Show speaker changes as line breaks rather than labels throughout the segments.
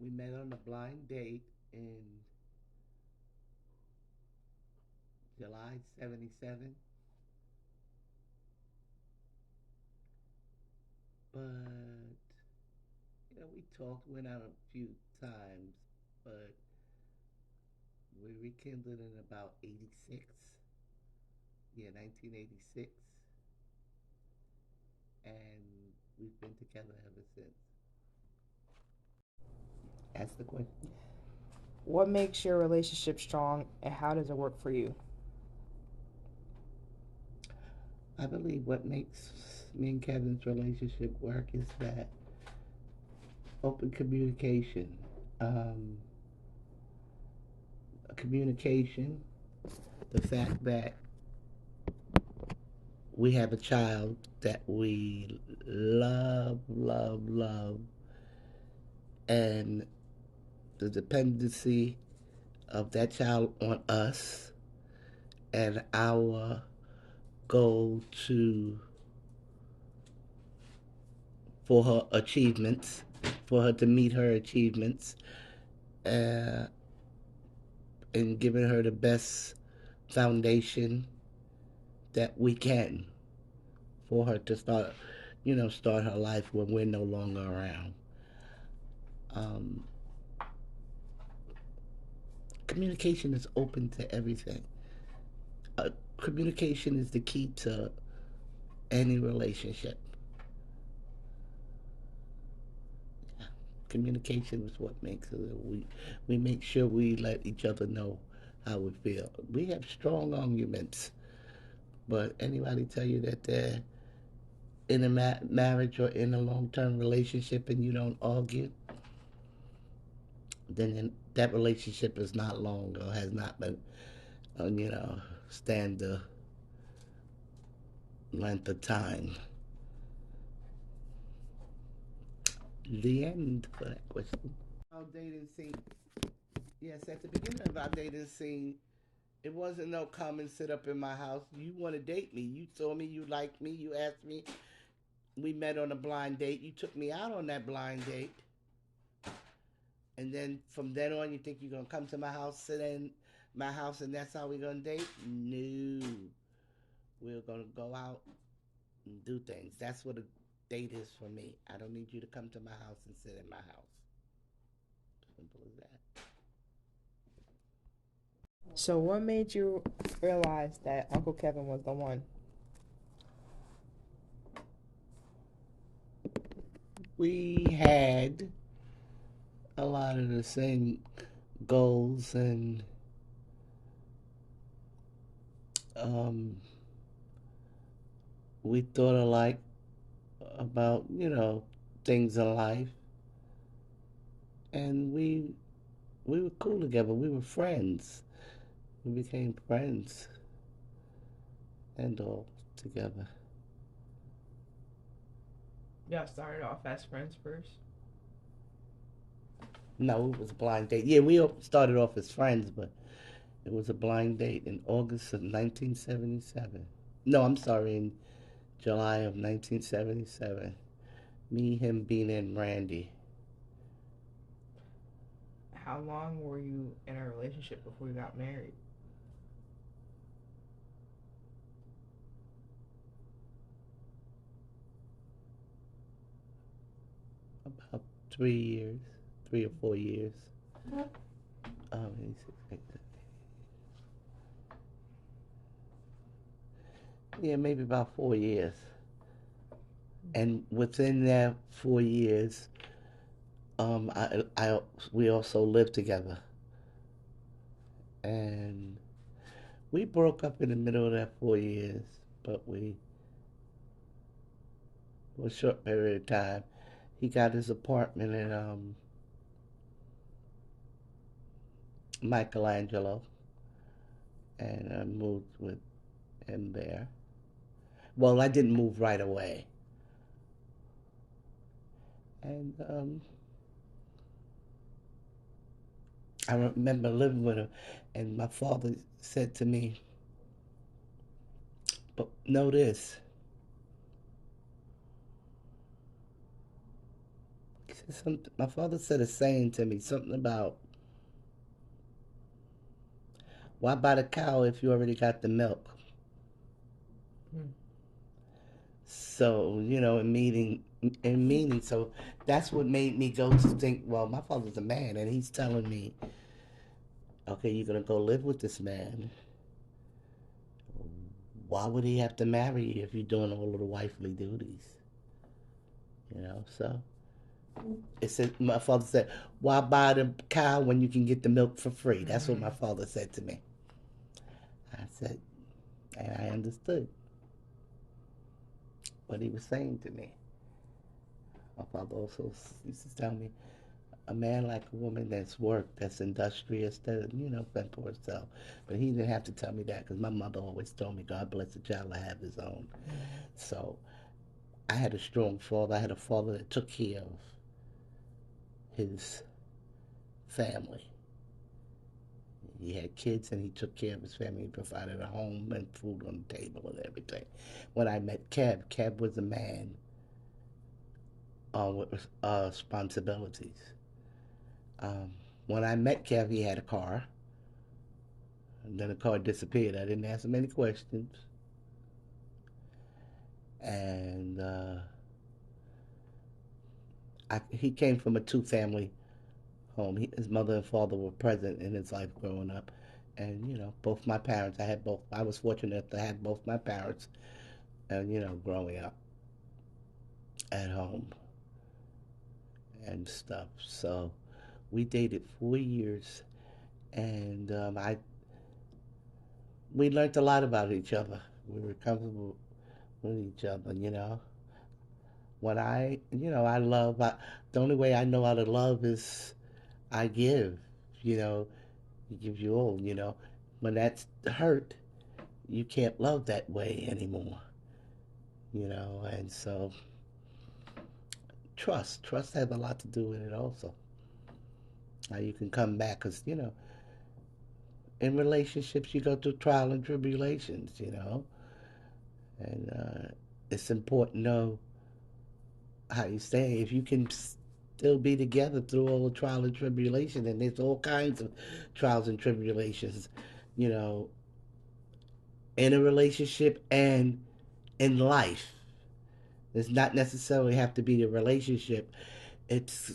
We met on a blind date in July 77, but we talked, went out a few times, but we rekindled in about 86. Yeah, 1986. And we've been together ever since. Ask the question.
What makes your relationship strong and how does it work for you?
I believe what makes me and Kevin's relationship work is that open communication. Um, Communication, the fact that we have a child that we love, love, love, and the dependency of that child on us and our goal to for her achievements, for her to meet her achievements, uh, and giving her the best foundation that we can for her to start her life when we're no longer around. Um, Communication is open to everything. Communication is the key to any relationship. Communication is what makes it. We make sure we let each other know how we feel. We have strong arguments, but anybody tell you that they're in a marriage or in a long-term relationship and you don't argue, then that relationship is not long or has not been, stand the length of time. The end for that question. Our dating scene. Yes, at the beginning of our dating scene, it wasn't no come and sit up in my house. You want to date me. You saw me, you liked me, you asked me. We met on a blind date. You took me out on that blind date. And then from then on, you think you're going to come to my house, sit in my house, and that's how we're going to date? No. We're going to go out and do things. That's what a date is for me. I don't need you to come to my house and sit in my house. Simple as that.
So, what made you realize that Uncle Kevin was the one?
We had a lot of the same goals and um, we thought alike about, things in life. And we were cool together. We were friends. We became friends and all together.
Y'all started off as friends first.
No, it was a blind date. Yeah, we started off as friends, but it was a blind date in August of 1977. No, I'm sorry, in July of 1977. Me, him, Bean, and Randy.
How long were you in a relationship before you got married?
About 3 years, 3 or 4 years. Um, yeah, maybe about 4 years. And within that 4 years, we also lived together, and we broke up in the middle of that 4 years, but we, for a short period of time, he got his apartment in Michelangelo, and I moved with him there. Well, I didn't move right away, and I remember living with him, and my father said to me, "But know this." He said, My father said a saying to me, something about, why buy the cow if you already got the milk? So, in meaning, so that's what made me go to think, well, my father's a man, and he's telling me, okay, you're gonna go live with this man. Why would he have to marry you if you're doing all of the wifely duties? So it said, my father said, why buy the cow when you can get the milk for free? That's what my father said to me. I said, and I understood what he was saying to me. My father also used to tell me, a man like a woman that's worked, that's industrious, that, fend for herself. But he didn't have to tell me that because my mother always told me, God bless the child that have his own. So I had a strong father. I had a father that took care of his family. He had kids and he took care of his family. He provided a home and food on the table and everything. When I met Kev was a man with responsibilities. Um, when I met Kev, he had a car. And then the car disappeared. I didn't ask him any questions. And he came from a two-family home. His mother and father were present in his life growing up. And, both my parents, I was fortunate to have both my parents, and, growing up at home and stuff. So we dated 4 years, and we learned a lot about each other. We were comfortable with each other. When the only way I know how to love is I give, you know, you give you all. When that's hurt, you can't love that way anymore. And so trust has a lot to do with it also. How you can come back, because in relationships you go through trial and tribulations. And it's important to know how you stay. If you can still be together through all the trial and tribulation, and there's all kinds of trials and tribulations, you know, in a relationship and in life. Does not necessarily have to be the relationship. It's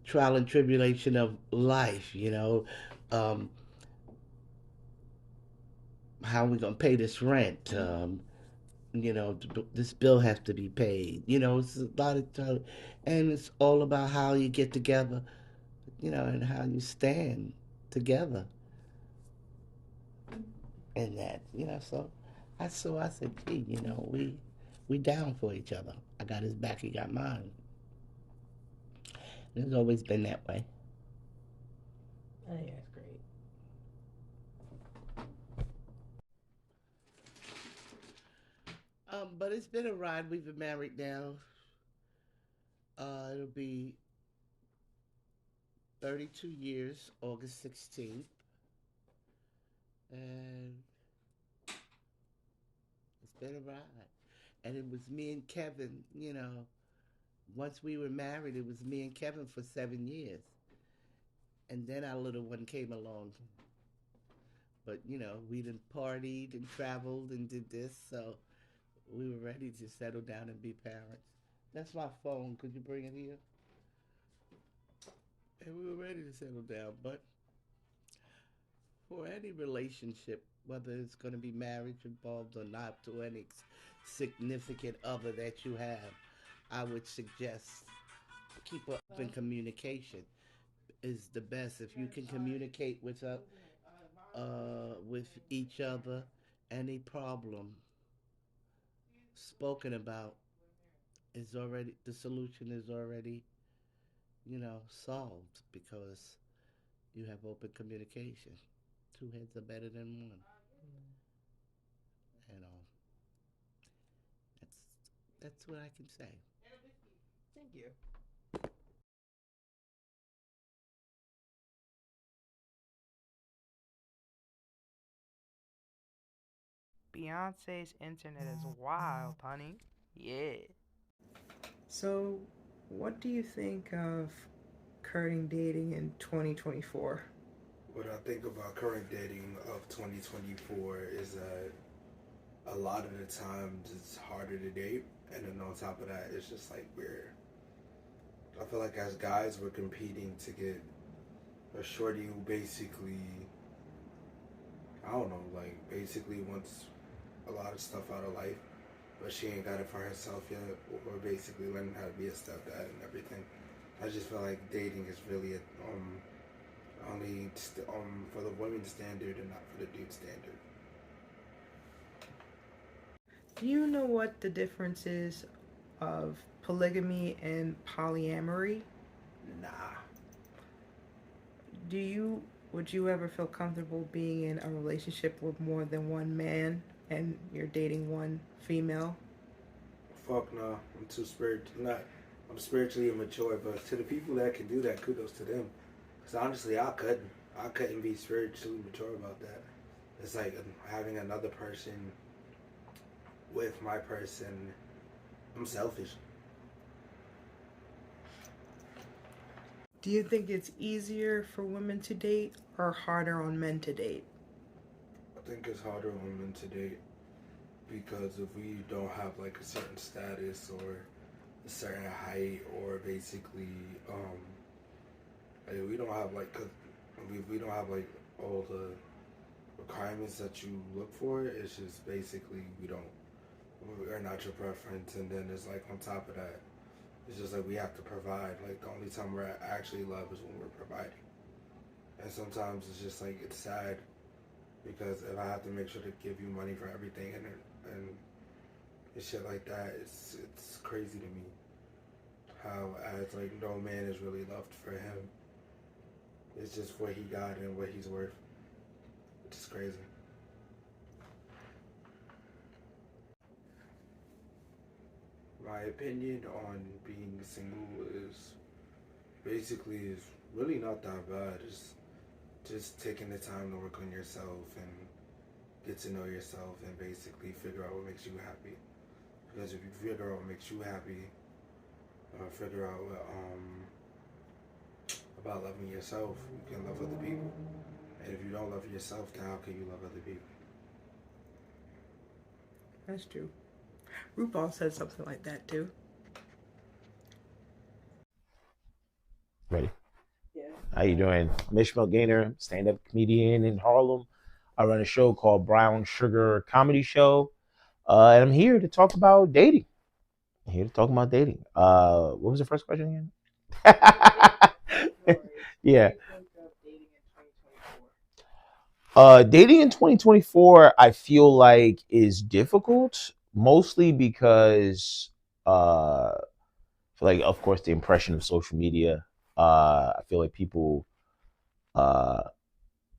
trial and tribulation of life. Um, how are we gonna pay this rent? This bill has to be paid. It's a lot of time, and it's all about how you get together, and how you stand together in that. So I said, gee, we down for each other. I got his back, he got mine. It's always been that way.
I think that's great.
But it's been a ride. We've been married now. It'll be 32 years, August 16th. And it's been a ride. And it was me and Kevin. Once we were married, it was me and Kevin for 7 years. And then our little one came along. But, we done partied and traveled and did this. So we were ready to settle down and be parents. That's my phone. Could you bring it here? And we were ready to settle down. But for any relationship, whether it's going to be marriage involved or not, to any significant other that you have, I would suggest keep up in communication is the best. If you can communicate with each other, any problem spoken about is already the solution is already solved because you have open communication. Two heads are better than one. You know, that's what I can say.
Thank you.
Beyonce's internet is wild, honey. Yeah.
So, What do you think of current dating in 2024?
What I think about current dating of 2024 is that a lot of the times it's harder to date, and then on top of that, it's just like I feel like as guys, we're competing to get a shorty who basically, I don't know, like basically wants a lot of stuff out of life, but she ain't got it for herself yet, or basically learning how to be a stepdad and everything. I just feel like dating is really only for the women's standard and not for the dude standard.
Do you know what the difference is of polygamy and polyamory?
Nah.
Do you would you ever feel comfortable being in a relationship with more than one man and you're dating one female?
Fuck no. I'm too spiritual. Not. I'm spiritually immature, but to the people that can do that, kudos to them. Because honestly, I couldn't. I couldn't be spiritually mature about that. It's like having another person with my person. I'm selfish.
Do you think it's easier for women to date or harder on men to date?
I think it's harder on women to date because if we don't have like a certain status or a certain height or basically like we don't have like cause we don't have like all the requirements that you look for. It's just basically we're not your preference, and then it's like on top of that, it's just like we have to provide. Like the only time we're actually love is when we're providing, and sometimes it's just like it's sad because if I have to make sure to give you money for everything and shit like that, it's crazy to me how as like no man is really loved for him. It's just what he got and what he's worth. It's just crazy. My opinion on being single is basically is really not that bad. It's just taking the time to work on yourself and get to know yourself and basically figure out what makes you happy. Because if you figure out what makes you happy, figure out what, about loving yourself, you can love other people. And if you don't love yourself, then how can you love other people?
That's true. RuPaul said something like that too.
Ready?
Yeah.
How you doing? I'm Ishmael Gaynor, stand-up comedian in Harlem. I run a show called Brown Sugar Comedy Show, and I'm here to talk about dating. I'm here to talk about dating. What was the first question again? Yeah. Dating in 2024, I feel like is difficult, mostly because, like, of course, the impression of social media. I feel like people, uh,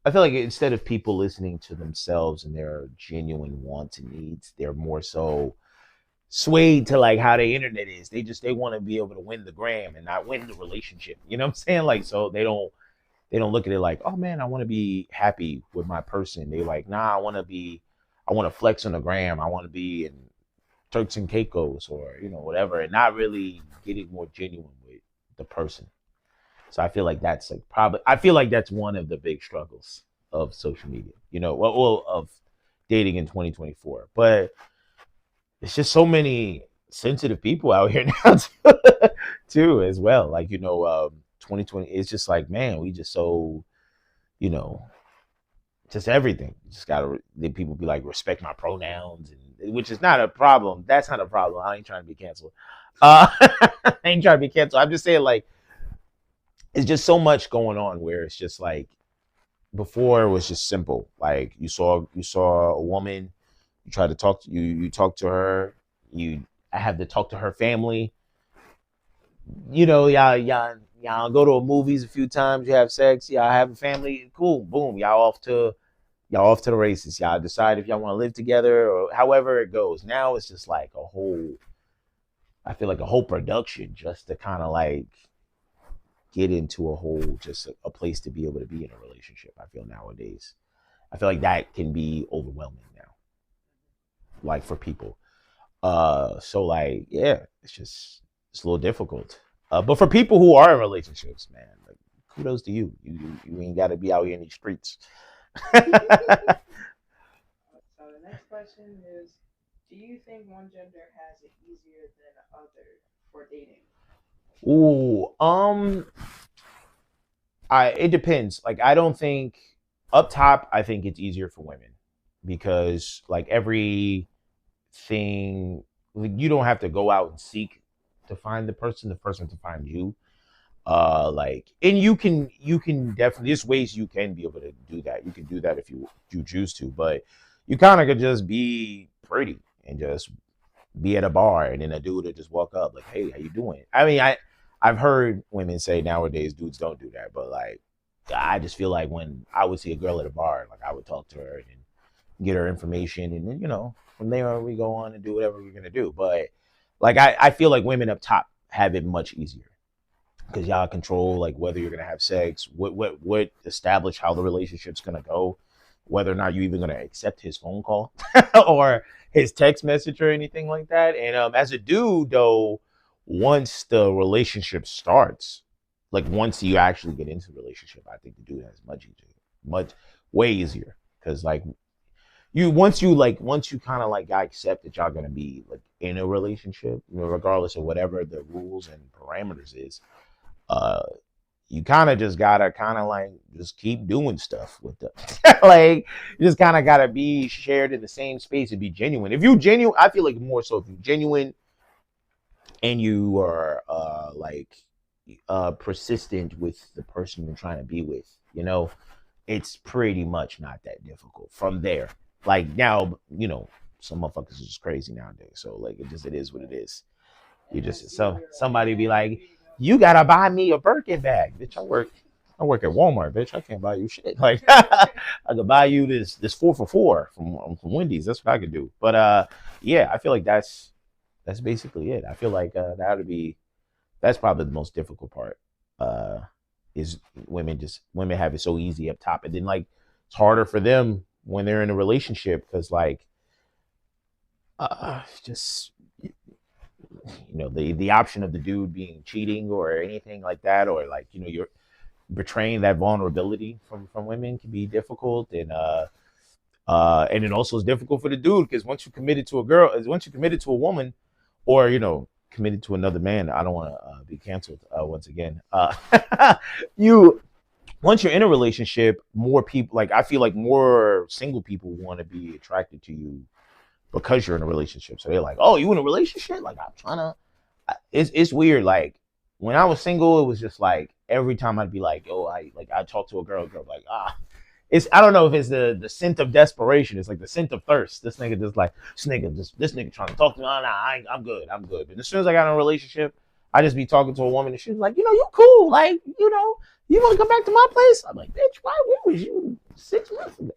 I feel like instead of people listening to themselves and their genuine wants and needs, they're more so swayed to like how the internet is. They want to be able to win the gram and not win the relationship. You know what I'm saying? Like, so they don't look at it like, oh man, I want to be happy with my person. They like, nah, I want to flex on the gram. I want to be in Turks and Caicos or whatever, and not really getting more genuine with the person. So I feel like that's like I feel like that's one of the big struggles of social media. Well, of dating in 2024. But it's just so many sensitive people out here now too, as well. Like 2020, it's just like, man, we just so you know just everything. Just gotta people be like, respect my pronouns, and which is not a problem. That's not a problem. I ain't trying to be canceled. I ain't trying to be canceled. I'm just saying, like, it's just so much going on where it's just like before it was just simple. Like you saw a woman, you try to talk to you talk to her, you have to talk to her family. Y'all go to a movies a few times, you have sex, y'all have a family, cool, boom, y'all off to the races. Y'all decide if y'all want to live together or however it goes. Now it's just like I feel like a whole production just to kind of like get into a whole, just a place to be able to be in a relationship. I feel nowadays, I feel like that can be overwhelming now, like for people. So like, yeah, it's a little difficult. But for people who are in relationships, man, like kudos to you. You ain't got to be out here in these streets.
So the next question is, do you think one gender has it easier than the other for dating?
Ooh, I it depends. Like I don't think up top. I think it's easier for women because like everything, like, you don't have to go out and seek to find the person to find you. Like, and you can definitely, there's ways you can be able to do that. You can do that if you choose to, but you kind of could just be pretty and just be at a bar and then a dude would just walk up like, hey, how you doing? I mean, I've heard women say nowadays dudes don't do that, but like I just feel like when I would see a girl at a bar, like I would talk to her and get her information, and then from there we go on and do whatever we're gonna do. But like I feel like women up top have it much easier because y'all control like whether you're gonna have sex, what establish how the relationship's gonna go, whether or not you even gonna accept his phone call or his text message or anything like that. And as a dude though, once the relationship starts, like once you actually get into the relationship, I think the dude has much easier, much way easier. Cause like once you kind of like accept that y'all gonna be like in a relationship, regardless of whatever the rules and parameters is, uh you kind of just gotta kind of like just keep doing stuff with them. Like you just kind of gotta be shared in the same space and be genuine. If you genuine, I feel like more so if you genuine and you are persistent with the person you're trying to be with, it's pretty much not that difficult from there. Like now, some motherfuckers are just crazy nowadays. So like it is what it is. You just somebody be like, you gotta buy me a Birkin bag, bitch. I work at Walmart, bitch. I can't buy you shit. Like I could buy you this 4 for $4 from Wendy's. That's what I could do. But yeah, I feel like that's basically it. I feel like that's probably the most difficult part. Is women have it so easy up top, and then like it's harder for them when they're in a relationship because like just the option of the dude being cheating or anything like that, or like you're betraying that vulnerability from women can be difficult. And it also is difficult for the dude because once you committed to a woman, or committed to another man, I don't want to be canceled once again. You Once you're in a relationship, more people, like I feel like more single people want to be attracted to you because you're in a relationship. So they're like, oh, you in a relationship? Like I'm trying to. It's weird. Like when I was single, it was just like every time I'd be like, oh, I talk to a girl like it's, I don't know if it's the scent of desperation. It's like the scent of thirst. This nigga just like this nigga trying to talk to me. Oh, nah, I'm good. But as soon as I got in a relationship, I just be talking to a woman and she's like, you cool. Like, you want to come back to my place? I'm like, bitch, where was you 6 months ago?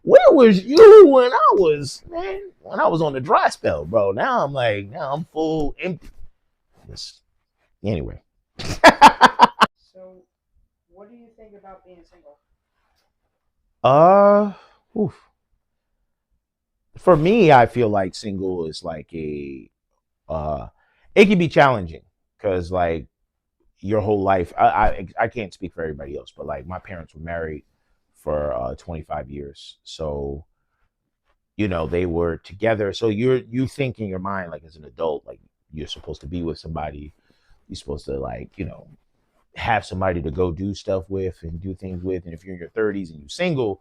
Where was you when I was on the dry spell, bro? Now I'm full empty. Just, anyway.
So, what do you think about being single?
Oof. For me, I feel like single is like it can be challenging because like your whole life. I can't speak for everybody else, but like my parents were married for 25 years, so they were together. So you think in your mind like as an adult, like you're supposed to be with somebody, you're supposed to like have somebody to go do stuff with and do things with. And if you're in your 30s and you're single,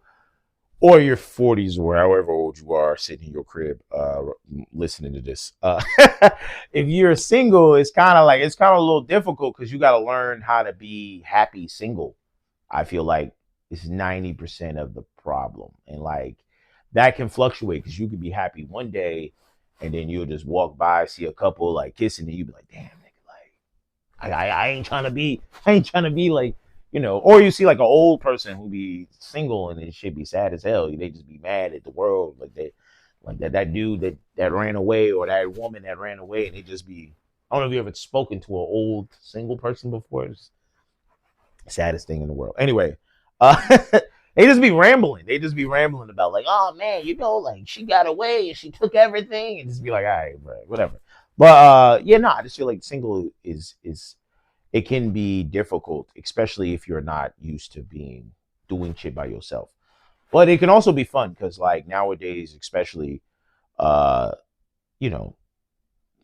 or your 40s, or however old you are, sitting in your crib listening to this, if you're single, it's kind of a little difficult because you got to learn how to be happy single. I feel like it's 90% of the problem, and like that can fluctuate because you could be happy one day and then you'll just walk by, see a couple like kissing, and you be like, damn, nigga, like I ain't trying to be like, or you see like an old person who be single and it should be sad as hell. They just be mad at the world, like that dude that ran away, or that woman that ran away, and they just be. I don't know if you ever spoken to an old single person before. It's the saddest thing in the world. Anyway, they just be rambling. They just be rambling about like, oh man, like she got away and she took everything, and just be like, all right, bro, whatever. But yeah, no, I just feel like single is it can be difficult, especially if you're not used to being doing shit by yourself. But it can also be fun because like nowadays, especially, uh, you know,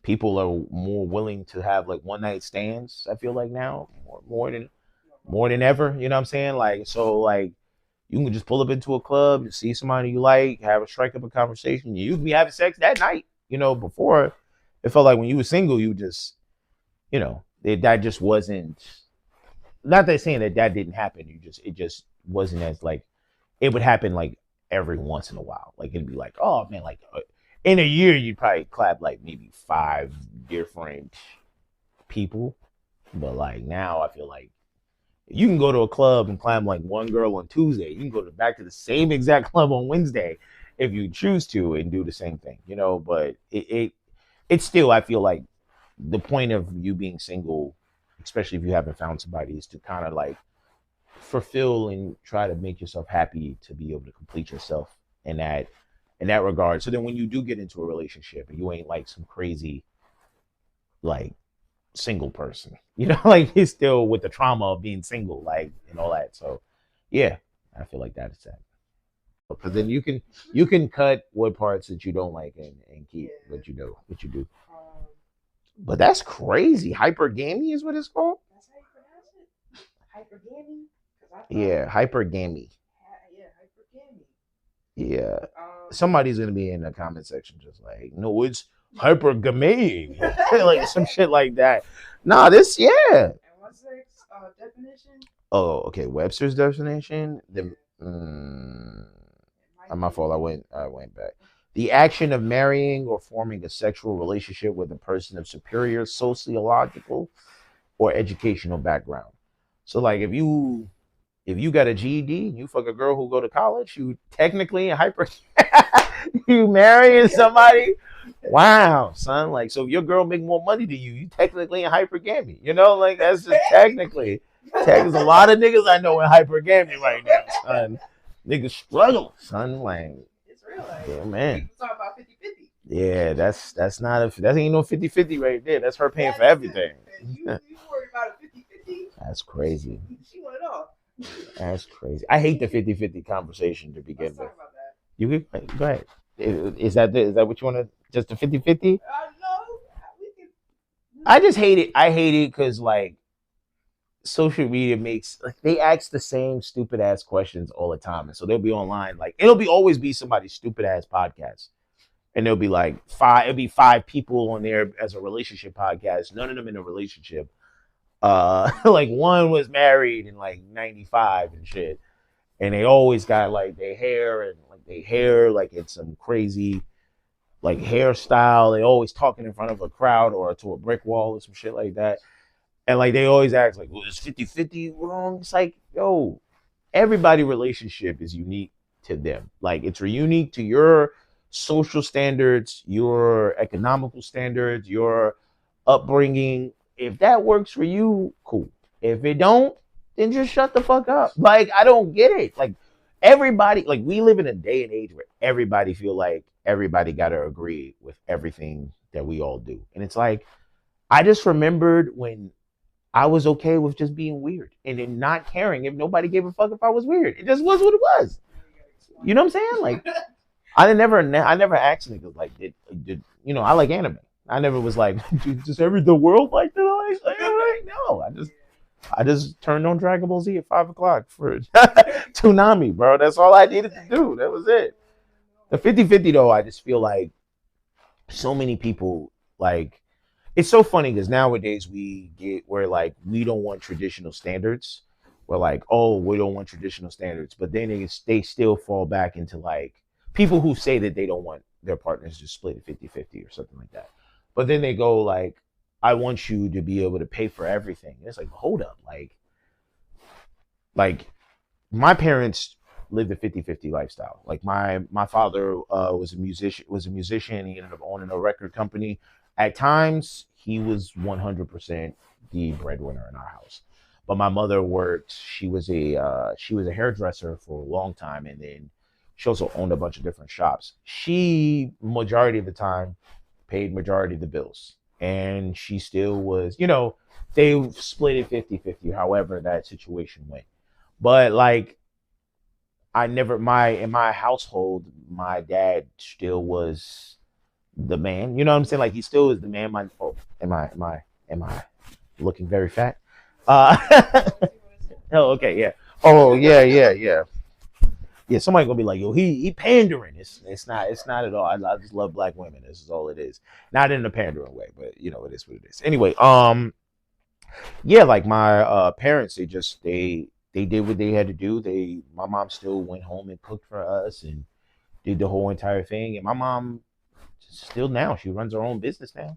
people are more willing to have like one night stands. I feel like now more than ever. You know what I'm saying? Like so, like you can just pull up into a club and see somebody you like, have a strike up a conversation. You can be having sex that night. You know, before it felt like when you were single, you just that just wasn't. Not that saying that didn't happen. It just wasn't as like it would happen like every once in a while. Like it'd be like, oh man, like in a year you'd probably clap like maybe 5 different people. But like now I feel like you can go to a club and climb like one girl on Tuesday. You can go back to the same exact club on Wednesday if you choose to and do the same thing, but it's still I feel like the point of you being single, especially if you haven't found somebody, is to kind of like fulfill and try to make yourself happy to be able to complete yourself in that regard. So then when you do get into a relationship and you ain't like some crazy like single person, like he's still with the trauma of being single, like and all that. So yeah, I feel like that is that. Because then you can cut what parts that you don't like and keep what you do.
Um,
But that's crazy. Hypergamy is what it's called.
that's how you pronounce it? Hypergamy? Because I thought,
Yeah, hypergamy.
yeah, hypergamy.
Yeah.
Um,
Somebody's gonna be in the comment section just like, no, it's hypergamy, like some shit like that. Nah, yeah.
and what's the definition?
Oh, okay. Webster's definition.
It might
My
be.
fault. I went back. The action of marrying or forming a sexual relationship with a person of superior sociological or educational background. So, like, if you got a GED and you fuck a girl who go to college, you technically you marrying somebody. Wow, son. Like, so if your girl make more money than you technically in hypergamy. Like that's just technically. There's a lot of niggas I know in hypergamy right now, son. Niggas struggle, son. Like,
It's real. Like,
yeah, man.
people talk about 50-50.
Yeah, that ain't no 50-50 right there. That's her paying for everything.
You worry about a 50-50.
That's crazy.
She want it all.
That's crazy. I hate the 50-50 conversation to begin
Let's
with.
talk about that.
You could go ahead. Is that what you want to? Just a 50-50?
No, we can.
I just hate it. I hate it because like social media makes like they ask the same stupid ass questions all the time, and so they'll be online like always be somebody's stupid ass podcast, and there'll be like it'll be 5 people on there as a relationship podcast, none of them in a relationship. Like one was married in like '95 and shit, and they always got like their hair like it's some crazy like hairstyle. They always talking in front of a crowd or to a brick wall or some shit like that. And like they always ask like, well, is 50-50 wrong? It's like, yo, everybody relationship is unique to them. Like it's unique to your social standards, your economical standards, your upbringing. If that works for you, cool. If it don't, then just shut the fuck up. Like I don't get it. Like everybody, like we live in a day and age where everybody feel like everybody got to agree with everything that we all do. And it's like I just remembered when I was okay with just being weird and then not caring if nobody gave a fuck if I was weird. It just was what it was. You know what I'm saying? Like I never asked niggas like did I like anime. I never was like just the world like that. Like, no, I just turned on Dragon Ball Z at 5 o'clock for Toonami, bro. That's all I needed to do. That was it. The 50-50 though, I just feel like so many people like it's so funny because nowadays we're like we don't want traditional standards. We're like, oh, we don't want traditional standards, but then they still fall back into like people who say that they don't want their partners to split it 50-50 or something like that. But then they go like, I want you to be able to pay for everything. And it's like, hold up, like my parents lived a 50-50 lifestyle. Like my father was a musician. He ended up owning a record company. At times, he was 100% the breadwinner in our house. But my mother worked. She was a hairdresser for a long time, and then she also owned a bunch of different shops. She majority of the time paid majority of the bills. and she still was, you know, they split it 50-50, however that situation went. But like, I never, in my household, my dad still was the man. You know what I'm saying? Like, he still is the man. Oh, am I looking very fat? Uh, oh, okay, yeah. Oh, yeah, yeah, yeah. Yeah, somebody gonna be like, yo, he pandering. It's not at all. I just love black women. This is all it is. Not in a pandering way, but you know, it is what it is. Anyway, yeah, like my parents, they did what they had to do. My mom still went home and cooked for us and did the whole entire thing. And my mom still now, she runs her own business now,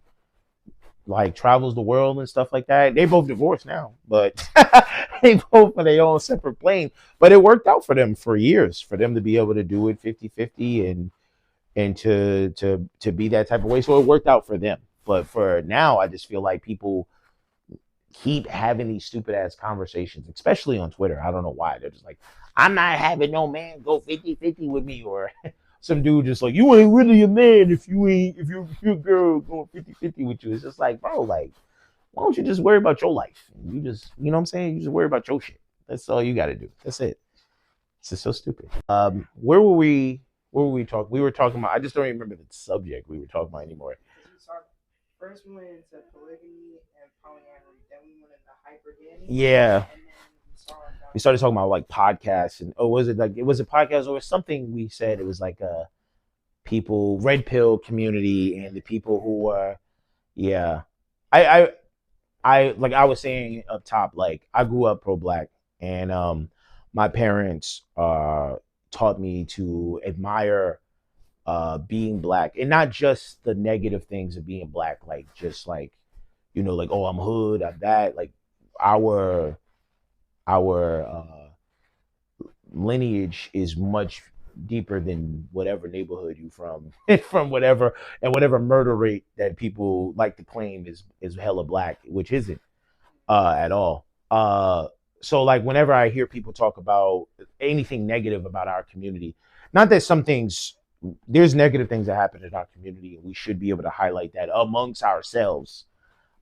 like travels the world and stuff like that. They both divorced now, but they both on their own separate plane. But it worked out for them for years, for them to be able to do it 50-50 and to be that type of way. So it worked out for them. But for now, I just feel like people keep having these stupid ass conversations, especially on Twitter. I don't know why. They're just like, I'm not having no man go 50-50 with me, or some dude just like, you ain't really a man if your girl going 50-50 with you. It's just like, bro, like, why don't you just worry about your life? You just, you know what I'm saying? You just worry about your shit. That's all you got to do. That's it. It's just so stupid. Where were we? What were we talking? We were talking about. I just don't even remember the subject we were talking about anymore.
First we went into polygamy and polyamory, then we went into hypergamy.
Yeah.
And then
we started talking about like podcasts and was it a podcast or something? We said it was like people, red pill community, and the people who are, yeah. I like I was saying up top, like I grew up pro-black, and my parents taught me to admire being black, and not just the negative things of being black, like just like, you know, like, oh, I'm hood, I'm that. Like our lineage is much deeper than whatever neighborhood you from from whatever, and whatever murder rate that people like to claim is hella black, which isn't at all. So like whenever I hear people talk about anything negative about our community, not that some things, there's negative things that happen in our community and we should be able to highlight that amongst ourselves,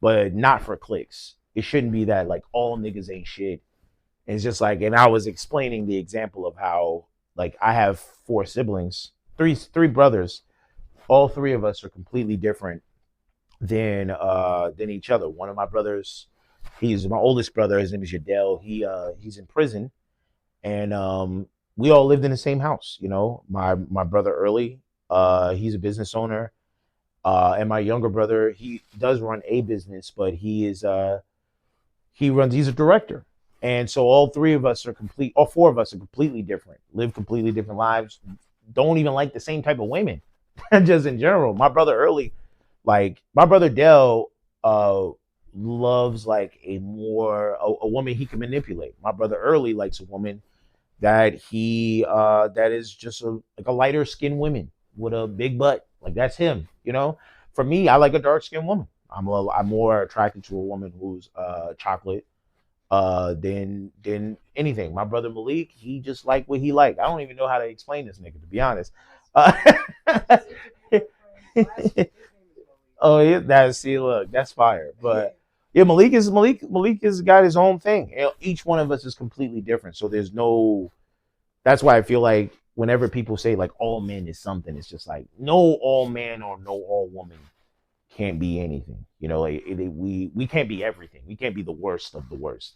but not for clicks. It shouldn't be that like all niggas ain't shit. It's just like, and I was explaining the example of how, like, I have 4 siblings, three brothers. All 3 of us are completely different than each other. One of my brothers, he's my oldest brother. His name is Yadel. He's in prison, and we all lived in the same house. You know, my brother Early, he's a business owner, and my younger brother, he does run a business, but he's a director. And so all 4 of us are completely different, live completely different lives, don't even like the same type of women, just in general. My brother Early, like my brother Dell, loves like a woman he can manipulate. My brother Early likes a woman that that is just like a lighter skinned woman with a big butt. Like that's him, you know? For me, I like a dark skinned woman. I'm more attracted to a woman who's chocolate than anything. My brother Malik, he just like what he like. I don't even know how to explain this nigga, to be honest. Oh yeah, that's fire. But yeah, Malik has got his own thing. Each one of us is completely different. So there's no. That's why I feel like whenever people say like all men is something, it's just like no all man or no all woman can't be anything. You know, like we can't be everything. We can't be the worst of the worst.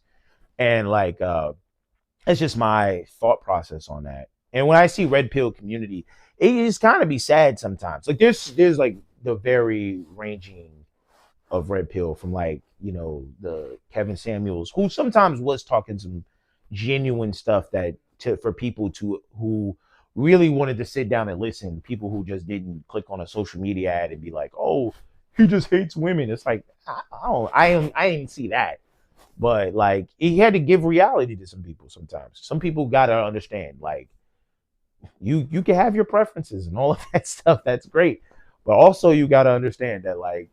And like that's just my thought process on that. And when I see red pill community, it is kind of be sad sometimes. Like there's like the very ranging of red pill from like, you know, the Kevin Samuels, who sometimes was talking some genuine stuff for people who really wanted to sit down and listen. People who just didn't click on a social media ad and be like, oh, he just hates women. It's like I didn't see that. But like he had to give reality to some people sometimes. Some people gotta understand, like, you can have your preferences and all of that stuff. That's great. But also you gotta understand that like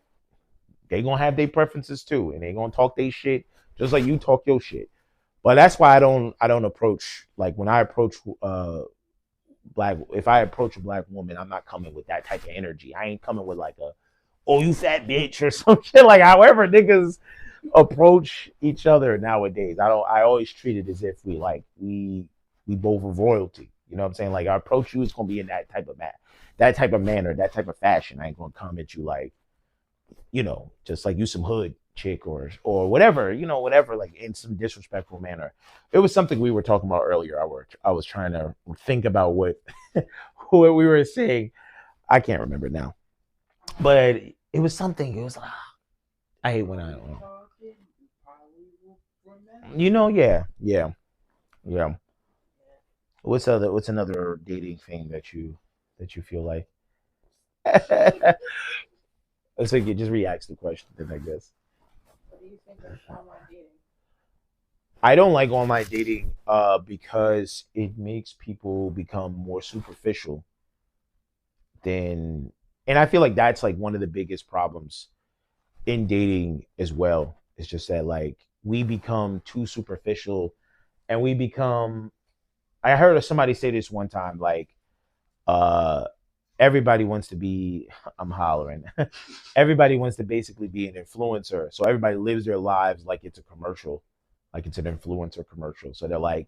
they gonna have their preferences too, and they gonna talk their shit just like you talk your shit. But that's why I don't approach, like when I approach if I approach a black woman, I'm not coming with that type of energy. I ain't coming with like a oh, you fat bitch or some shit. Like however niggas approach each other nowadays. I always treat it as if we both are royalty. You know what I'm saying? Like I approach you, it's gonna be in that type of manner, that type of fashion. I ain't gonna come at you like, just like you some hood chick or whatever, whatever, like in some disrespectful manner. It was something we were talking about earlier. I was trying to think about what what we were saying. I can't remember now. But it was something, it was I hate when I don't know. Yeah, yeah, yeah. What's another dating thing that you feel like? So you just re-ask the question then I guess.
What do you think of online dating?
I don't like online dating because it makes people become more superficial than and I feel like that's like one of the biggest problems in dating as well. It's just that like we become too superficial and we become I heard of somebody say this one time, like uh everybody wants to be I'm hollering. Everybody wants to basically be an influencer. So everybody lives their lives like it's a commercial, like it's an influencer commercial. So they're like,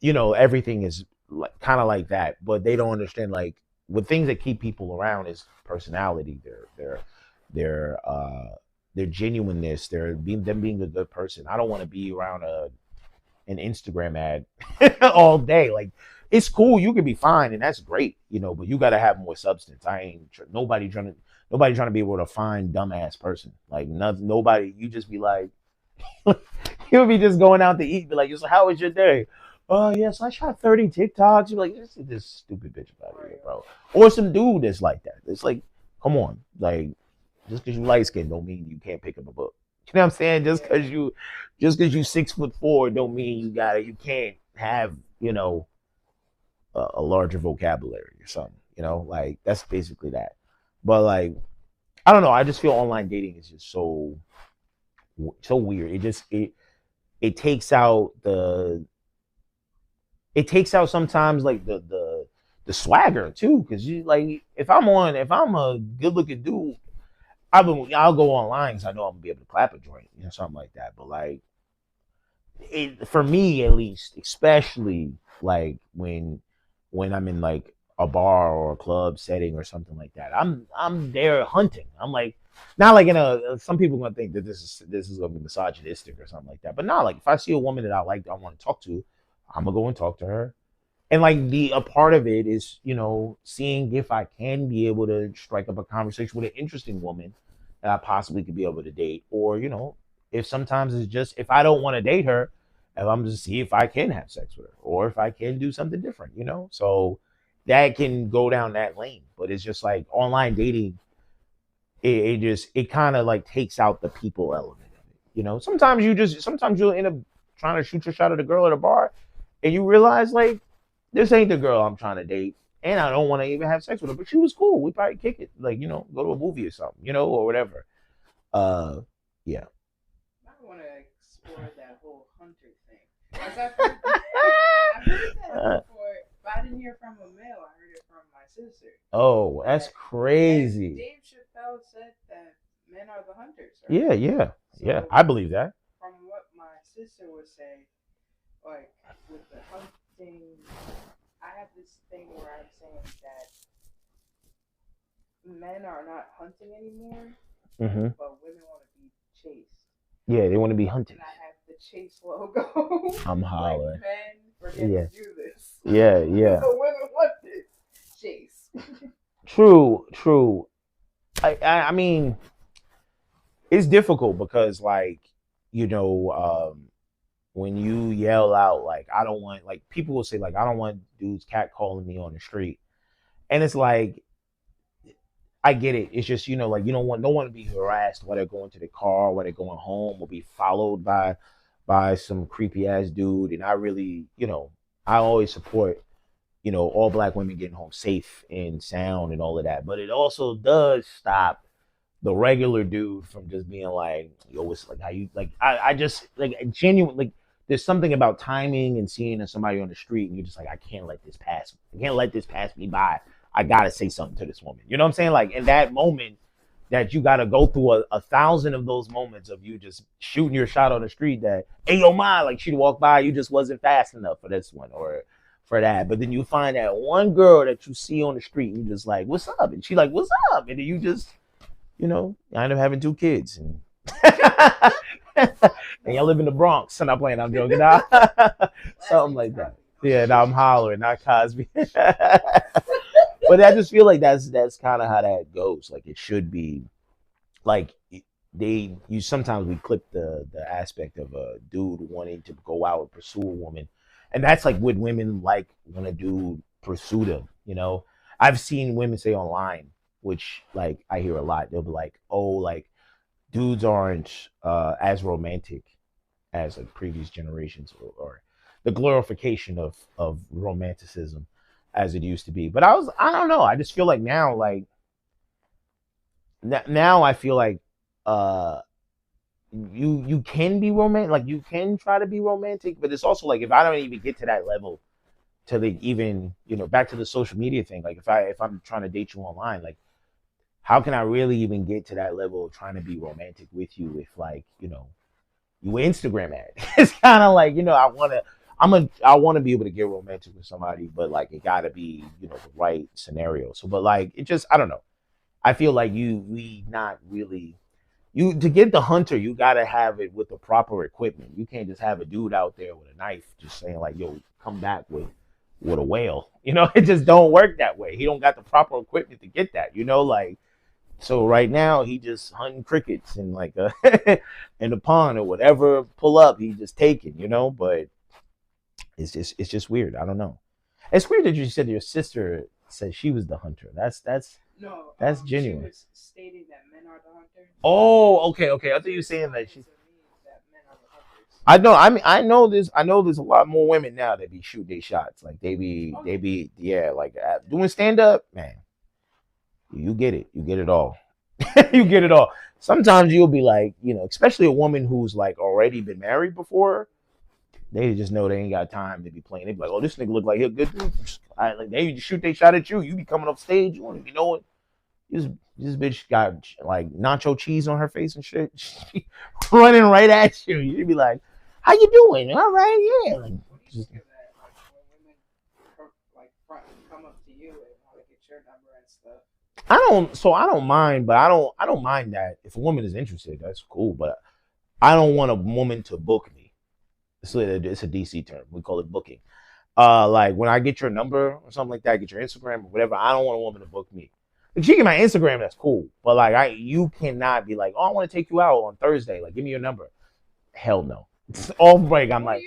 everything is like kind of like that, but they don't understand like the things that keep people around is personality, their genuineness, them being a good person. I don't want to be around an Instagram ad all day. Like it's cool, you can be fine, and that's great, but you got to have more substance. I ain't nobody trying to be able to find dumbass person. Like nobody. You just be like, you'll be just going out to eat, be like, so how was your day? Oh yes, I shot 30 TikToks. You're like, this stupid bitch about here, bro. Or some dude that's like that. It's like, come on, like just because you light skinned don't mean you can't pick up a book. You know what I'm saying? Just because you 6'4" don't mean you can't have, a larger vocabulary or something, like that's basically that. But like, I don't know. I just feel online dating is just so weird. It takes out sometimes like the swagger too. Cause you like, if I'm a good looking dude, I'll go online because I know I'm gonna be able to clap a joint, something like that. But like, for me at least, especially like when I'm in like a bar or a club setting or something like that, I'm there hunting. I'm like, not like in some people are gonna think that this is gonna be misogynistic or something like that, but not like if I see a woman that I like, I want to talk to, I'm gonna go and talk to her. And like a part of it is, seeing if I can be able to strike up a conversation with an interesting woman that I possibly could be able to date, or if sometimes it's just if I don't want to date her, if I'm just see if I can have sex with her, or if I can do something different. So that can go down that lane, but it's just like online dating. It kind of like takes out the people element of it. Sometimes you'll end up trying to shoot your shot at a girl at a bar, and you realize like this ain't the girl I'm trying to date, and I don't want to even have sex with her. But she was cool. We probably kick it, like go to a movie or something, or whatever. Yeah.
I want to explore that whole hunter thing. I've heard that before, but I didn't hear from a male. I heard it from my sister.
Oh, that's crazy.
Dave Chappelle said that men are the hunters. Right?
Yeah, yeah, yeah. I believe that.
From what my sister would say, like with the hunting, I have this thing where I'm saying that men are not hunting anymore, but women want to be chased.
Yeah, they want to be hunted.
And I have the chase logo.
I'm hollering.
Like, men forget to do this.
Yeah, yeah.
So women want this chase.
True. I mean, it's difficult because like, when you yell out like I don't want, like people will say like I don't want dudes catcalling me on the street, and it's like I get it. It's just like you don't want no one to be harassed while they're going to the car, while they're going home, or be followed by some creepy ass dude. And I really, I always support all black women getting home safe and sound and all of that. But it also does stop the regular dude from just being like, yo, it's like how you like I just like genuine like there's something about timing and seeing somebody on the street and you're just like, I can't let this pass me by. I gotta say something to this woman. You know what I'm saying? Like in that moment, that you got to go through a thousand of those moments of you just shooting your shot on the street that, hey, yo, ma, like she'd walk by, you just wasn't fast enough for this one or for that. But then you find that one girl that you see on the street and you just like, what's up? And she like, what's up? And then you just, I end up having 2 kids. And, and y'all live in the Bronx. And I'm playing, I'm joking. Something like that. Yeah, now I'm hollering, not Cosby. But I just feel like that's kind of how that goes. Like it should be, like sometimes we clip the aspect of a dude wanting to go out and pursue a woman, and that's like what women like when a dude pursue them. I've seen women say online, which like I hear a lot. They'll be like, oh, like dudes aren't as romantic as like previous generations, or the glorification of romanticism as it used to be. But I don't know. I just feel like now, like now I feel like you can be romantic, like you can try to be romantic, but it's also like if I don't even get to that level to the even, back to the social media thing, like if I'm trying to date you online, like how can I really even get to that level of trying to be romantic with you if like, you Instagram ad? It's kind of like, I want to be able to get romantic with somebody, but like it got to be, the right scenario. So, but like it just, I don't know. I feel like we not really, to get the hunter, you got to have it with the proper equipment. You can't just have a dude out there with a knife just saying like, yo, come back with a whale. It just don't work that way. He don't got the proper equipment to get that, like. So right now he just hunting crickets in like in the pond or whatever, pull up, he just taking, but it's just weird. I don't know. It's weird that you said your sister said she was the hunter. That's
No,
that's genuine.
She was stating that men are the hunters.
Oh, okay. I thought you were saying that she.
That men are the hunters.
I know. I mean, I know this. I know there's a lot more women now that be shooting their shots. Like they be, yeah, like doing stand up, man. You get it. You get it all. You get it all. Sometimes you'll be like, especially a woman who's like already been married before. They just know they ain't got time to be playing. They be like, oh, this nigga look like he'll good dude. Like they shoot they shot at you. You be coming up stage. You want to be knowing this bitch got like nacho cheese on her face and shit. She running right at you. You be like, how you doing? All right, yeah. Like,
What do you think of that? Like when women come up to you and want to get your number and stuff.
I don't mind, but I don't mind that if a woman is interested, that's cool. But I don't want a woman to book me. It's a DC term. We call it booking. Like when I get your number or something like that, get your Instagram or whatever, I don't want a woman to book me. If she get my Instagram, that's cool. But like you cannot be like, oh, I want to take you out on Thursday. Like, give me your number. Hell no. It's all break. I'm like,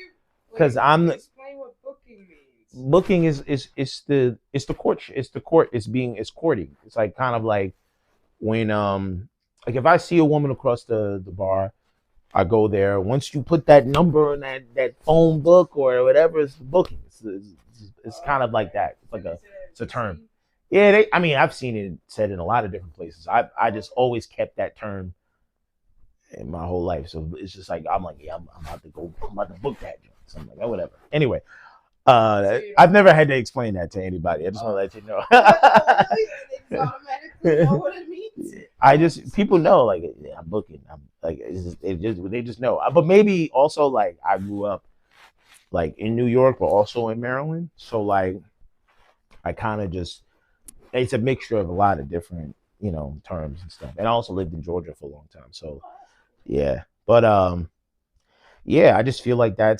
because I'm
explain what booking means.
Booking is the court. It's courting. It's like kind of like when like if I see a woman across the bar, I go there. Once you put that number in that phone book or whatever, it's the booking. It's kind of like that. It's like it's a term. Yeah, I mean, I've seen it said in a lot of different places. I just always kept that term in my whole life. So it's just like I'm like, yeah, I'm about to book that. So I'm like, oh, whatever. Anyway, I've never had to explain that to anybody. I just want to let you know.
Automatically know what it means.
People know, like, yeah, I'm booking. I'm like, they just know. But maybe also like I grew up like in New York, but also in Maryland. So like, I kind of just, it's a mixture of a lot of different, terms and stuff. And I also lived in Georgia for a long time. So yeah, but yeah, I just feel like I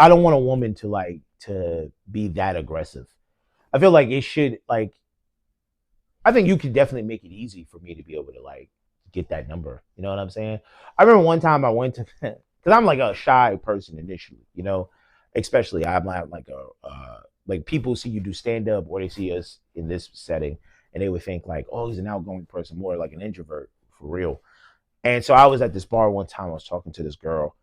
don't want a woman to be that aggressive. I feel like it should like. I think you can definitely make it easy for me to be able to like get that number. You know what I'm saying? I remember one time I went to, because I'm like a shy person initially, especially I'm like like people see you do stand up or they see us in this setting and they would think like, oh, he's an outgoing person, more like an introvert for real. And so I was at this bar one time. I was talking to this girl,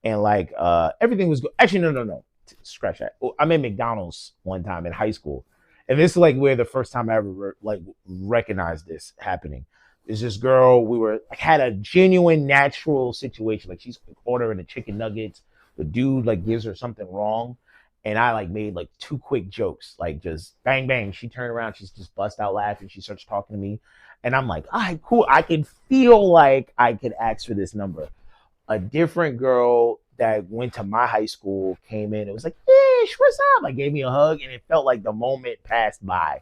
and like everything was good. Actually, no, scratch that. I'm in McDonald's one time in high school. And this is like where the first time I ever like recognized this happening. Is this girl, had a genuine natural situation. Like she's ordering the chicken nuggets. The dude like gives her something wrong. And I like made like 2 quick jokes, like just bang, bang. She turned around, she's just bust out laughing. She starts talking to me. And I'm like, all right, cool. I can feel like I could ask for this number. A different girl that went to my high school came in. It was like, Ish, what's up? Like, gave me a hug, and it felt like the moment passed by.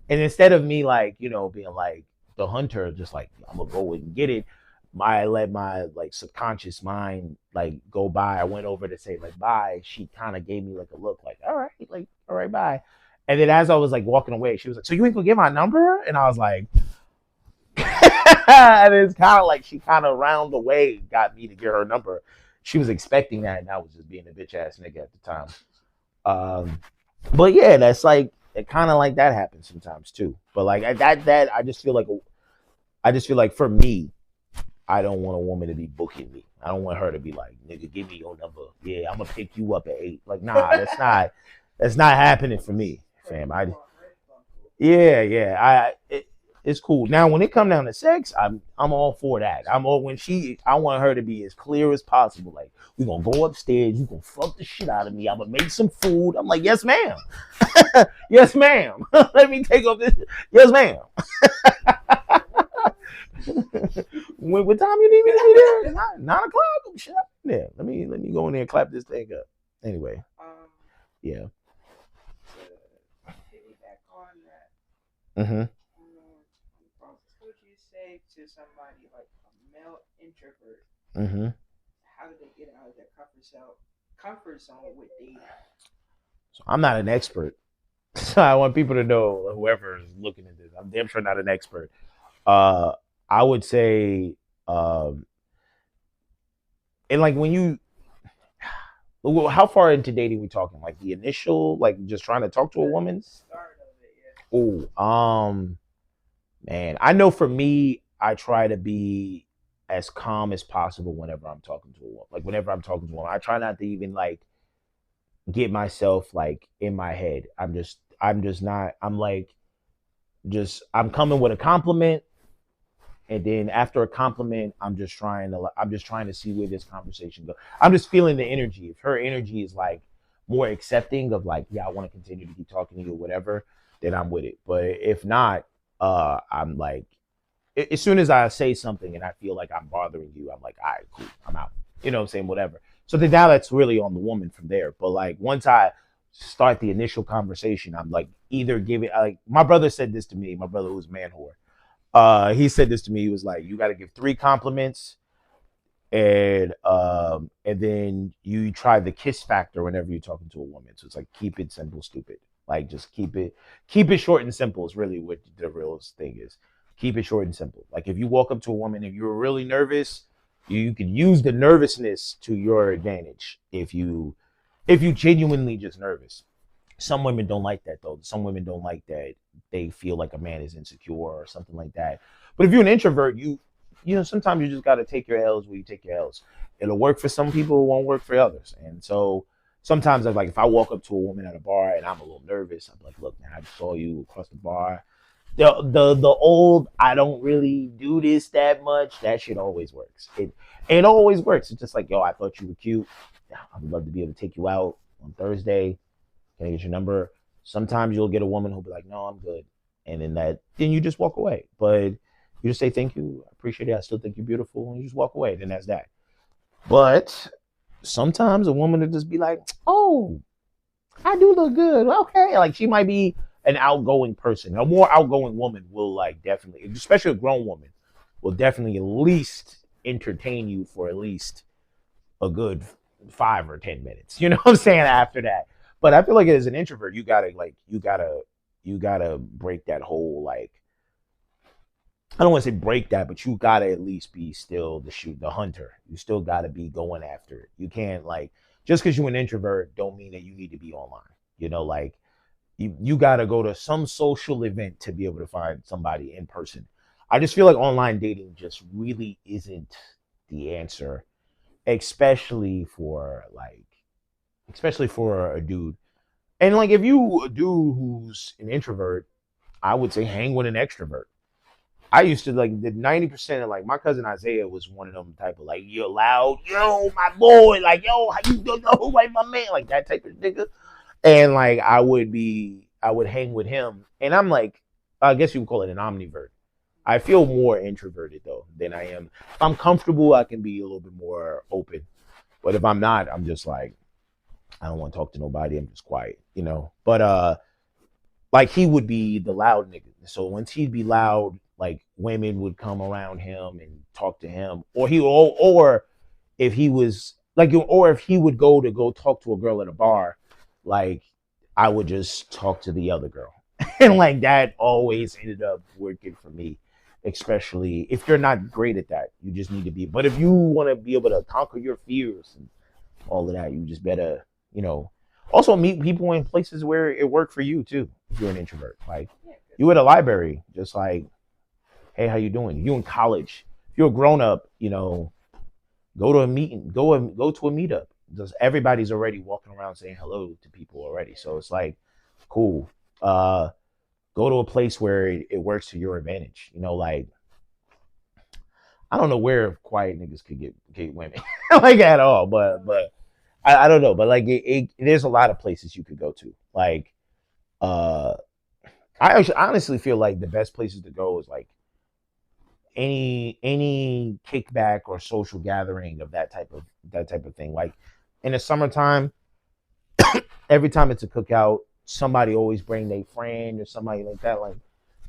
And instead of me, like, being like the hunter, just like, I'm gonna go and get it, I let my like subconscious mind like go by. I went over to say like bye. She kind of gave me like a look, like, all right, bye. And then as I was like walking away, she was like, so you ain't gonna get my number? And I was like, and it's kind of like she kind of round the way got me to get her number. She was expecting that, and I was just being a bitch ass nigga at the time. But yeah, that's like it. Kind of like that happens sometimes too. But like that, I just feel like for me, I don't want a woman to be booking me. I don't want her to be like, nigga, give me your number. Yeah, I'm gonna pick you up at 8. Like, nah, that's not happening for me, fam. It's cool. Now, when it come down to sex, I'm all for that. I want her to be as clear as possible. Like, we gonna go upstairs, you gonna fuck the shit out of me. I'm gonna make some food. I'm like, yes, ma'am. Yes, ma'am. Let me take off this. Yes, ma'am. What time you need me to be there? 9 o'clock. Shut up. Yeah. Let me go in there and clap this thing up. Anyway. Yeah.
To piggyback on that.
Mm-hmm.
What would you say to somebody like a male introvert?
Mm-hmm.
How do they get out of their comfort zone with dating?
So I'm not an expert. So I want people to know, whoever is looking at this, I'm damn sure not an expert. I would say, and like when you, how far into dating we talking? Like the initial, like just trying to talk to a woman?
Start of it, yeah.
Oh, man, I know for me, I try to be as calm as possible whenever I'm talking to a woman. Like whenever I'm talking to a woman, I try not to even like get myself like in my head. I'm coming with a compliment. And then after a compliment, I'm just trying to see where this conversation goes. I'm just feeling the energy. If her energy is like more accepting of like, yeah, I want to continue to keep talking to you or whatever, then I'm with it. But if not, I'm like, as soon as I say something and I feel like I'm bothering you, I'm like, all right, cool, I'm out. You know what I'm saying? Whatever. So then now that's really on the woman from there. But like once I start the initial conversation, I'm like either giving, like my brother said this to me, my brother who's man whore. He said this to me. He was like, you got to give 3 compliments, and then you try the kiss factor whenever you're talking to a woman. So it's like, keep it simple, stupid. Like just keep it short and simple is really what the real thing is. Keep it short and simple. Like if you walk up to a woman, if you're really nervous, you can use the nervousness to your advantage. If you genuinely just nervous. Some women don't like that though. Some women don't like that they feel like a man is insecure or something like that. But if you're an introvert, you know, sometimes you just got to take your L's where you take your L's. It'll work for some people, it won't work for others. And so sometimes I'm like, if I walk up to a woman at a bar and I'm a little nervous, I'm like, look, man, I just saw you across the bar. The old, I don't really do this that much. That shit always works. It always works. It's just like, yo, I thought you were cute. I would love to be able to take you out on Thursday. Can I get your number? Sometimes you'll get a woman who'll be like, no, I'm good. And then you just walk away. But you just say, thank you, I appreciate it, I still think you're beautiful, and you just walk away. Then that's that. But sometimes a woman will just be like, oh, I do look good. Okay. Like she might be an outgoing person. A more outgoing woman will like definitely, especially a grown woman, will definitely at least entertain you for at least a good 5 or 10 minutes. You know what I'm saying? After that. But I feel like as an introvert, you gotta break that whole like, I don't want to say break that, but you gotta at least be still the hunter. You still gotta be going after it. You can't like, just because you're an introvert don't mean that you need to be online. You know, like you gotta go to some social event to be able to find somebody in person. I just feel like online dating just really isn't the answer, especially for a dude. And like if you a dude who's an introvert, I would say hang with an extrovert. I used to like the 90% of like my cousin Isaiah was one of them type of like, you're loud, yo, my boy, like, yo, how you don't know who like my man, like that type of nigga. And like I would hang with him. And I'm like, I guess you would call it an omnivert. I feel more introverted though than I am. If I'm comfortable, I can be a little bit more open. But if I'm not, I'm just like, I don't want to talk to nobody. I'm just quiet, you know. But like he would be the loud nigga. So once he'd be loud, like women would come around him and talk to him, or if he was like, or if he would go talk to a girl at a bar, like I would just talk to the other girl, and like that always ended up working for me. Especially if you're not great at that, you just need to be. But if you want to be able to conquer your fears and all of that, you just better, you know, also meet people in places where it worked for you too. If you're an introvert, like you at a library, just like, hey, how you doing? You in college? If you're a grown up, you know, go to a meeting, go to a meetup. Just everybody's already walking around saying hello to people already, so it's like, cool. Go to a place where it works to your advantage. You know, like I don't know where quiet niggas could get women like at all, but I don't know, but like there's a lot of places you could go to. Like uh honestly feel like the best places to go is like any kickback or social gathering of that type of thing. Like in the summertime, every time it's a cookout, somebody always bring their friend or somebody like that. Like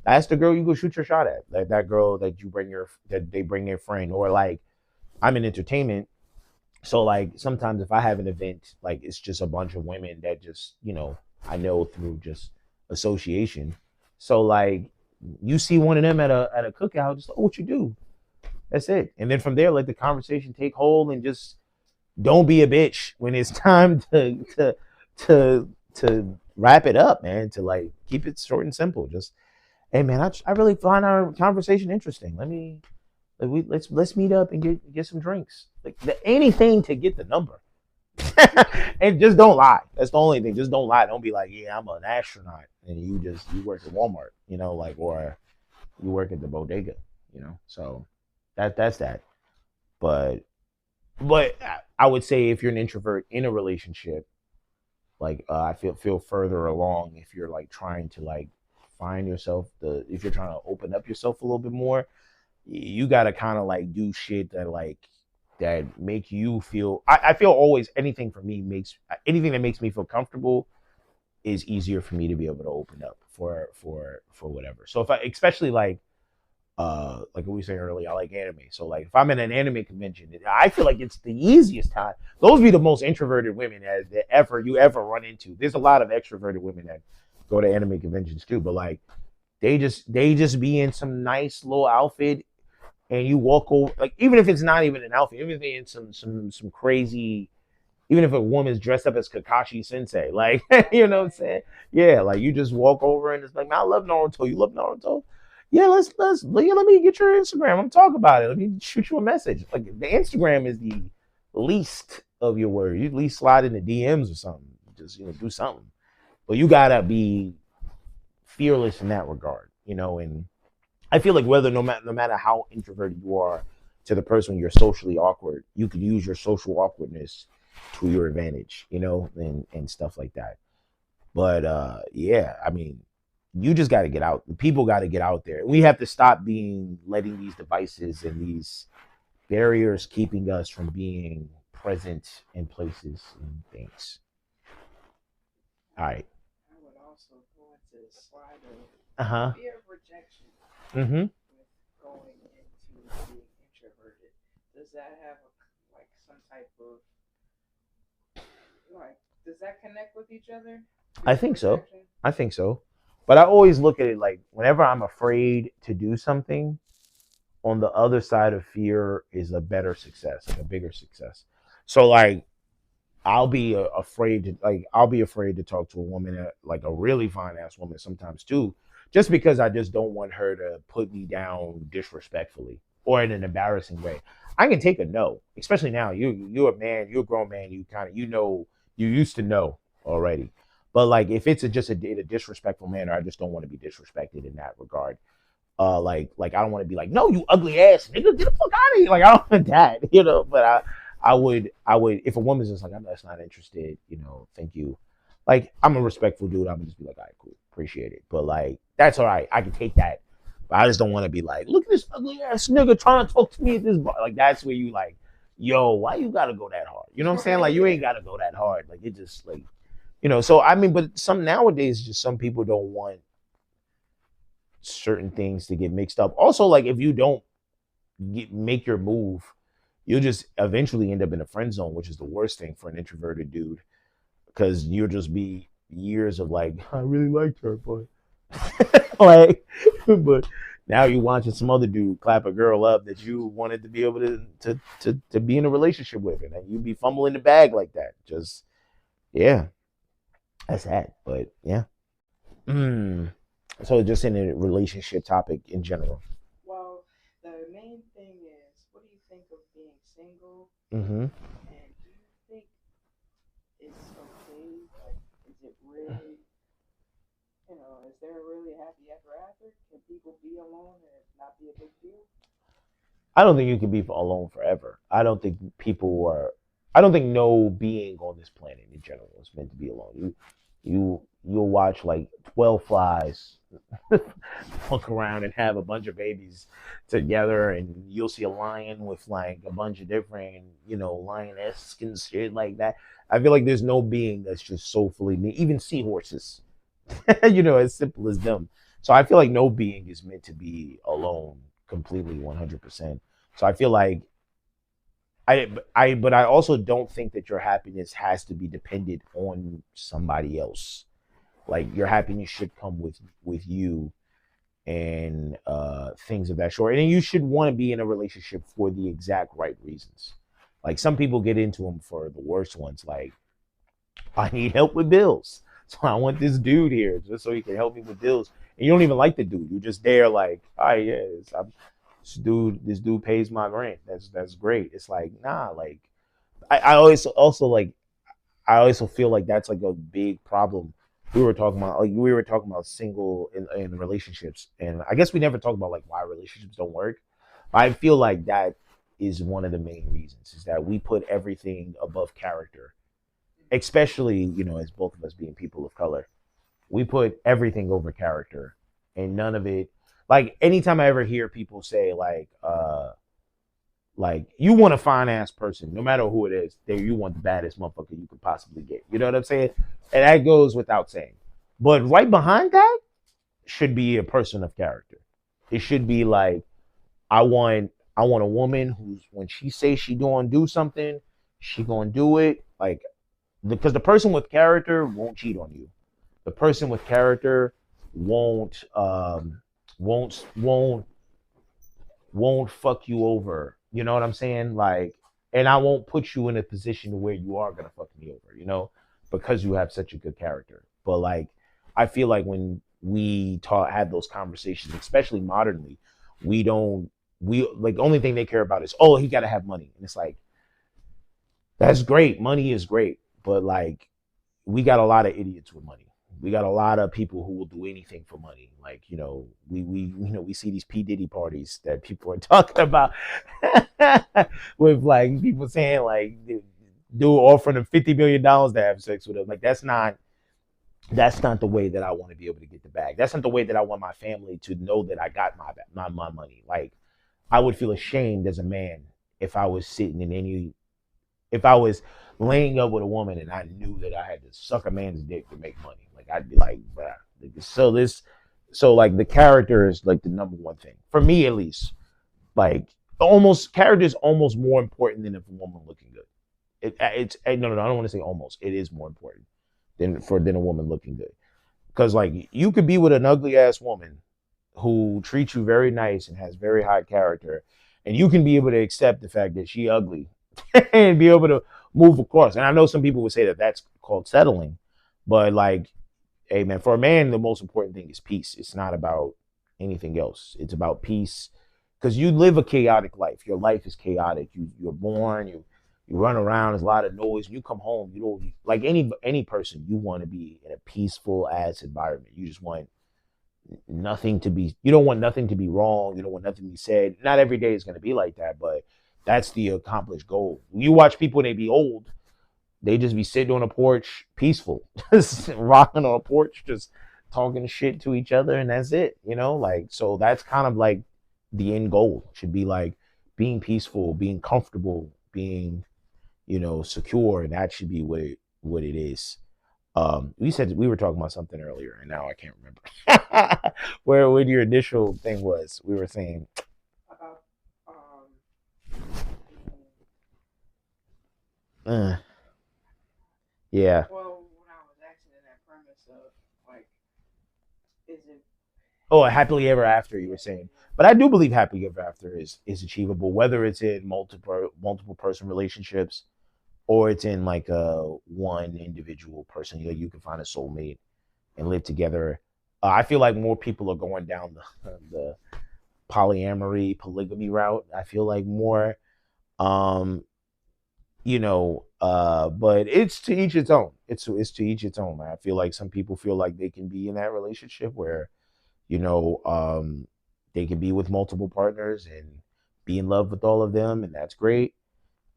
that's the girl you go shoot your shot at. Like that girl that they bring their friend. Or like I'm in entertainment, so like sometimes if I have an event, like it's just a bunch of women that just, you know, I know through just association. So like you see one of them at a cookout, just like, oh, what you do? That's it. And then from there, let the conversation take hold, and just don't be a bitch when it's time to wrap it up, man. To like keep it short and simple. Just, hey man, I really find our conversation interesting. Let's meet up and get some drinks. Like anything to get the number. And just don't lie. That's the only thing. Just don't lie. Don't be like, yeah, I'm an astronaut, and you work at Walmart, you know, like, or you work at the bodega, you know. So that's that. But I would say if you're an introvert in a relationship, like I feel further along if you're like trying to like find yourself, if you're trying to open up yourself a little bit more, you gotta kind of like do shit that make you feel. I feel always anything for me makes anything that makes me feel comfortable is easier for me to be able to open up for whatever. So if I, especially like what we were saying earlier, I like anime. So like if I'm in an anime convention, I feel like it's the easiest time. Those be the most introverted women that you ever run into. There's a lot of extroverted women that go to anime conventions too, but like they just be in some nice little outfit, and you walk over, like even if it's not even an outfit, even if they're in some crazy, even if a woman's dressed up as Kakashi Sensei, like you know what I'm saying? Yeah, like you just walk over and it's like, man, I love Naruto. You love Naruto? Yeah, let me get your Instagram. I'm talk about it. Let me shoot you a message. Like the Instagram is the least of your worries. You at least slide in the DMs or something. Just, you know, do something. But you gotta be fearless in that regard, you know. And I feel like no matter how introverted you are to the person, you're socially awkward, you could use your social awkwardness to your advantage, you know, and stuff like that. But yeah, I mean, you just got to get out. People got to get out there. We have to stop letting these devices and these barriers keeping us from being present in places and things. All right.
I would also go into the slide
Uh
of
huh.
fear of rejection
Mm-hmm.
with going into being introverted. Does that have like some type of like? Does that connect with each other?
I
Fear of
think so.
rejection?
I think so. But I always look at it like whenever I'm afraid to do something, on the other side of fear is a better success, like a bigger success. So like I'll be afraid to talk to a woman like a really fine ass woman sometimes too, just because I just don't want her to put me down disrespectfully or in an embarrassing way. I can take a no, especially now. You're a man, you're a grown man. You kind of you used to know already. But like if it's in a disrespectful manner, I just don't want to be disrespected in that regard. Like I don't want to be like, no, you ugly ass nigga, get the fuck out of here. Like I don't want that, you know. But I would if a woman's just like, I'm just not interested, you know, thank you. Like I'm a respectful dude. I'm gonna just be like, all right, cool, appreciate it. But like that's all right. I can take that. But I just don't want to be like, look at this ugly ass nigga trying to talk to me at this bar. Like that's where you like, yo, why you gotta go that hard? You know what I'm saying? Like you ain't gotta go that hard. Like it just like, so I mean, but some nowadays just some people don't want certain things to get mixed up. Also, like if you don't make your move, you'll just eventually end up in a friend zone, which is the worst thing for an introverted dude, because you'll just be years of like, I really liked her, but like, but now you're watching some other dude clap a girl up that you wanted to be able to be in a relationship with, and you be fumbling the bag like that. Just yeah, that's sad, but yeah. So just in a relationship topic in general.
Well, the main thing is, what do you think of being single?
Mm-hmm.
And do you think it's okay? Like, is it really, is there a really happy ever after? Can people be alone and it not be a big deal?
I don't think you can be alone forever. I don't think I don't think no being on this planet in general is meant to be alone. You'll watch like 12 flies fuck around and have a bunch of babies together, and you'll see a lion with like a bunch of different, lioness and shit like that. I feel like there's no being that's just so fully me. Even seahorses, as simple as them. So I feel like no being is meant to be alone completely 100%. So I feel like but I also don't think that your happiness has to be dependent on somebody else. Like your happiness should come with you and things of that sort. And you should want to be in a relationship for the exact right reasons. Like some people get into them for the worst ones. Like I need help with bills, so I want this dude here just so he can help me with bills. And you don't even like the dude. You're just there like, oh yeah, this dude pays my rent. That's great. It's like, nah, like I always also like I also feel like that's like a big problem. We were talking about single in relationships, and I guess we never talked about like why relationships don't work. I feel like that is one of the main reasons is that we put everything above character, especially as both of us being people of color. We put everything over character, and none of it. Like anytime I ever hear people say like you want a fine ass person, no matter who it is, you want the baddest motherfucker you could possibly get. You know what I'm saying? And that goes without saying. But right behind that should be a person of character. It should be like I want a woman who's when she says she gonna do something, she gonna do it. Like because the person with character won't cheat on you. The person with character won't fuck you over. You know what I'm saying? Like, and I won't put you in a position where you are gonna fuck me over, because you have such a good character. But like, I feel like when we have those conversations, especially modernly, we like the only thing they care about is, oh, he gotta have money. And it's like, that's great. Money is great. But like, we got a lot of idiots with money. We got a lot of people who will do anything for money. Like, we see these P. Diddy parties that people are talking about with like people saying like, dude offering them $50 million to have sex with them. Like, that's not the way that I want to be able to get the bag. That's not the way that I want my family to know that I got my money. Like, I would feel ashamed as a man if I was if I was laying up with a woman and I knew that I had to suck a man's dick to make money. Like, I'd be like, bruh. So like the character is like the number one thing for me, at least. Like character is almost more important than if a woman looking good. No, I don't want to say almost. It is more important than a woman looking good. Because like you could be with an ugly ass woman who treats you very nice and has very high character, and you can be able to accept the fact that she ugly and be able to move across. And I know some people would say that that's called settling, but like, hey man, for a man, the most important thing is peace. It's not about anything else. It's about peace, because you live a chaotic life. Your life is chaotic. You're born. You run around. There's a lot of noise. When you come home, you don't like any person. You want to be in a peaceful ass environment. You just want nothing to be. You don't want nothing to be wrong. You don't want nothing to be said. Not every day is going to be like that, but that's the accomplished goal. When you watch people when they be old, they just be sitting on a porch, peaceful, just rocking on a porch, just talking shit to each other, and that's it, you know? Like, so that's kind of like the end goal should be like being peaceful, being comfortable, being, you know, secure, and that should be what it is. We said we were talking about something earlier, and now I can't remember where what your initial thing was. We were saying
About
uh, yeah.
well, when I was asking in that premise of like, is it
Oh, a happily ever after you were saying, but I do believe happily ever after is achievable, whether it's in multiple person relationships or it's in like a one individual person. You know, you can find a soulmate and live together. I feel like more people are going down the polyamory, polygamy route. I feel like more, um, you know, but it's to each its own. It's to each its own. I feel like some people feel like they can be in that relationship where, you know, they can be with multiple partners and be in love with all of them, and that's great.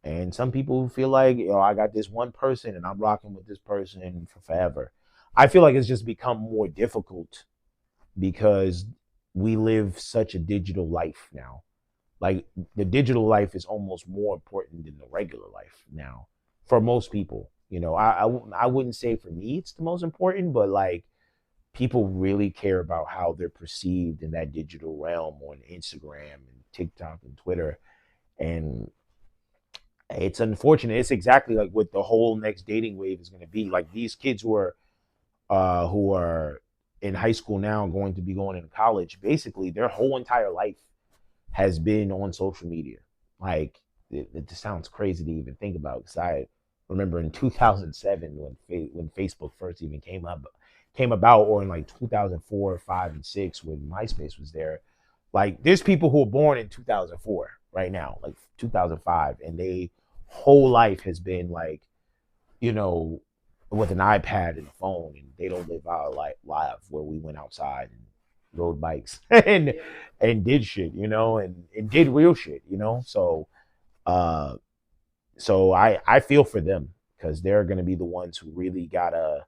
And some people feel like, you know, I got this one person and I'm rocking with this person for forever. I feel like it's just become more difficult because we live such a digital life now. Like the digital life is almost more important than the regular life now for most people. You know, I wouldn't say for me it's the most important, but like people really care about how they're perceived in that digital realm on Instagram and TikTok and Twitter. And it's unfortunate. It's exactly like what the whole next dating wave is going to be. Like these kids who are in high school now, going to be going into college. Basically, their whole entire life has been on social media. Like it just sounds crazy to even think about. Because I remember in 2007 when Facebook first even came about, or in like 2004, 5, and 6 when MySpace was there. Like there's people who were born in 2004 right now, like 2005, and they whole life has been like, you know, with an iPad and a phone, and they don't live our life where we went outside and rode bikes and did shit, you know, and did real shit, you know. Uh so I feel for them because they're gonna be the ones who really gotta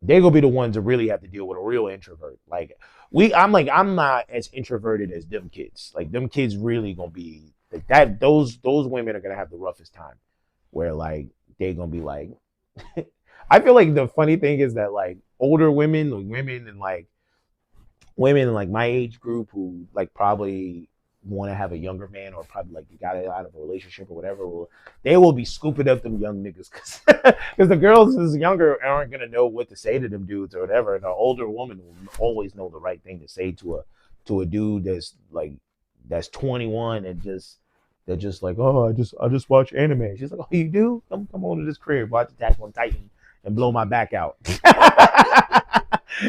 they're gonna be the ones that really have to deal with a real introvert. Like I'm not as introverted as them kids. Like them kids really gonna be like that. Those women are gonna have the roughest time, where like they're gonna be like. I feel like the funny thing is that like older women, like women in like my age group who like probably want to have a younger man or probably like you got it out of a relationship or whatever, they will be scooping up them young niggas because the girls who's younger aren't gonna know what to say to them dudes or whatever, and an older woman will always know the right thing to say to a dude that's 21 and they're just like, oh, I just watch anime. She's like, oh, you do? Come on to this crib, watch Attack on Titan and blow my back out.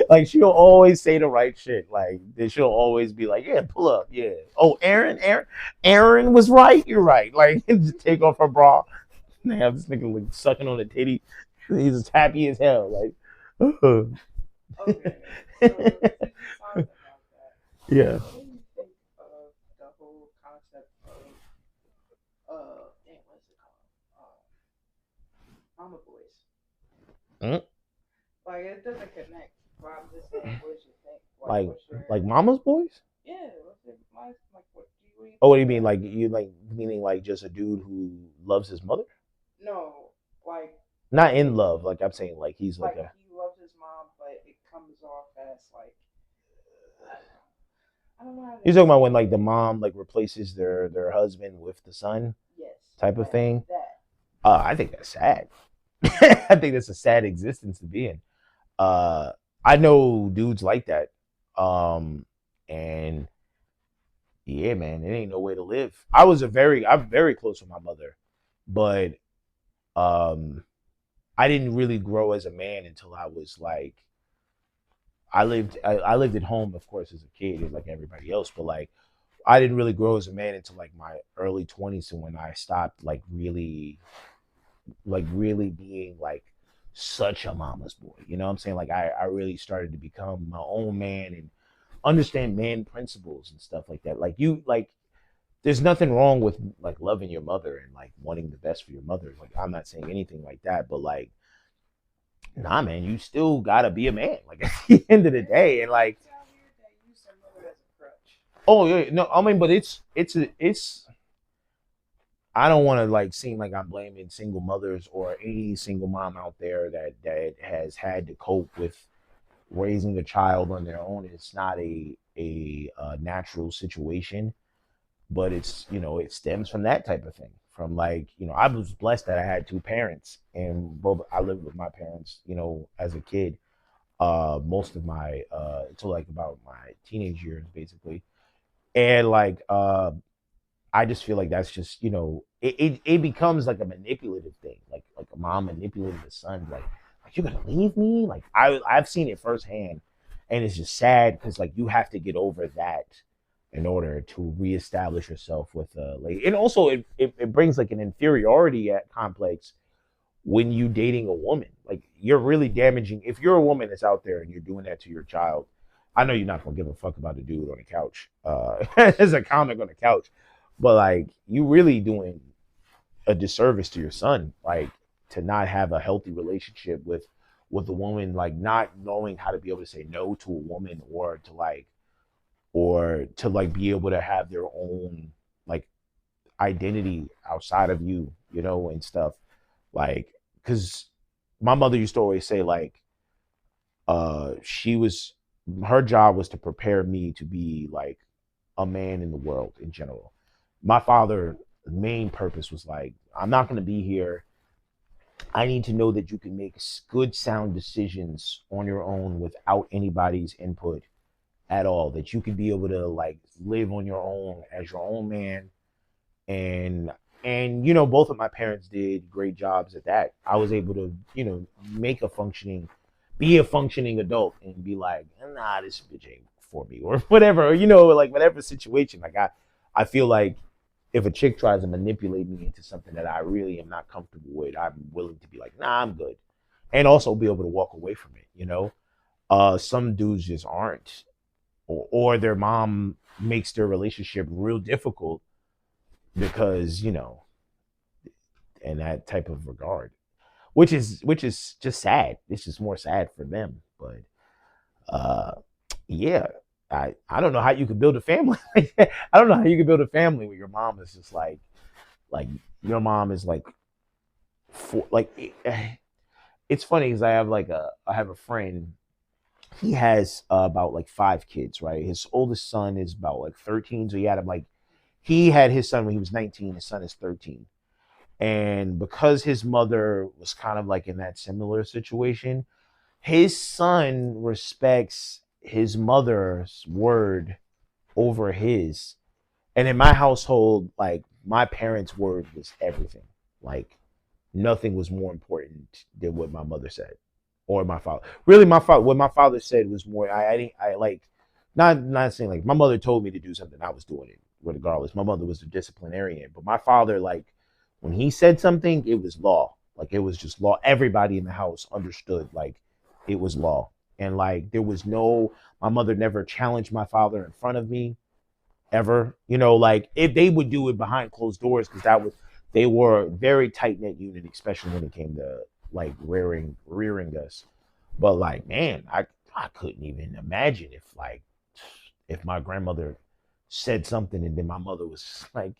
Like she'll always say the right shit. Like she'll always be like, yeah, pull up, yeah. Oh, Aaron was right. You're right. Like just take off her bra and have this nigga like sucking on the titty. He's just happy as hell. Like,
okay? So since you talked about that,
yeah.
what do you think of the whole concept of what's it called? Mama boys.
Mm?
Like it doesn't connect. But I'm just saying, what do you think?
Like
what's your,
like mama's boys?
yeah, what's it, like what do you
Oh, what do you mean? Like you like meaning like just a dude who loves his mother?
No, like
Not in love. Like I'm saying, like he's like
like
a.
he loves his mom, but it comes off as like I don't know how to
You're talking about when like the mom like replaces their husband with the son
yes
type of thing.
that
I think that's sad. I think that's a sad existence to be in. I know dudes like that. And yeah, man, it ain't no way to live. I'm very close with my mother, but um, I didn't really grow as a man until I was like, I lived at home, of course, as a kid, like everybody else, but like, I didn't really grow as a man until like my early 20s, and when I stopped like really being like such a mama's boy. You know what I'm saying? Like I really started to become my own man and understand man principles and stuff like that. Like there's nothing wrong with like loving your mother and like wanting the best for your mother. Like I'm not saying anything like that, but like nah, man, you still gotta be a man. Like at the end of the day, and like, oh yeah, no, I mean, but it's. I don't want to like seem like I'm blaming single mothers or any single mom out there that has had to cope with raising a child on their own. It's not a natural situation, but it's, it stems from that type of thing. From like, I was blessed that I had two parents, and both I lived with my parents, as a kid, most of my until like about my teenage years, basically. And like, I just feel like that's just, it becomes like a manipulative thing, like a mom manipulating the son, like you're gonna leave me. Like I've seen it firsthand, and it's just sad because like you have to get over that in order to reestablish yourself with a lady. And also it brings like an inferiority at complex when you dating a woman. Like you're really damaging. If you're a woman that's out there and you're doing that to your child, I know you're not gonna give a fuck about a dude on the couch. As a comic on the couch, but like you really doing a disservice to your son, like to not have a healthy relationship with a woman, like not knowing how to be able to say no to a woman, or to be able to have their own like identity outside of you, and stuff. Like, because my mother used to always say like, she was her job was to prepare me to be like a man in the world in general. My father main purpose was like, I'm not going to be here. I need to know that you can make good sound decisions on your own without anybody's input at all, that you could be able to like live on your own as your own man. And both of my parents did great jobs at that. I was able to make be a functioning adult and be like, nah, this bitch ain't for me, or whatever, like whatever situation. Like I feel like if a chick tries to manipulate me into something that I really am not comfortable with, I'm willing to be like, nah, I'm good. And also be able to walk away from it. Some dudes just aren't, or their mom makes their relationship real difficult because, in that type of regard, which is just sad. It's just more sad for them. But yeah, I don't know how you could build a family. I don't know how you could build a family where your mom is just like your mom is like for like it's funny because I have a friend. He has about like five kids, right? His oldest son is about like 13, so he had his son when he was 19. His son is 13. And because his mother was kind of like in that similar situation, his son respects his mother's word over his. And in my household, like my parents' word was everything. Like nothing was more important than what my mother said or my father. Really, what my father said was more. I didn't. I like not saying like my mother told me to do something, I was doing it regardless. My mother was a disciplinarian, but my father, like when he said something, it was law. Like it was just law. Everybody in the house understood like it was law. And like there was my mother never challenged my father in front of me ever. Like if they would do it behind closed doors, because they were a very tight knit unit, especially when it came to like rearing us. But like, man, I couldn't even imagine if my grandmother said something and then my mother was like,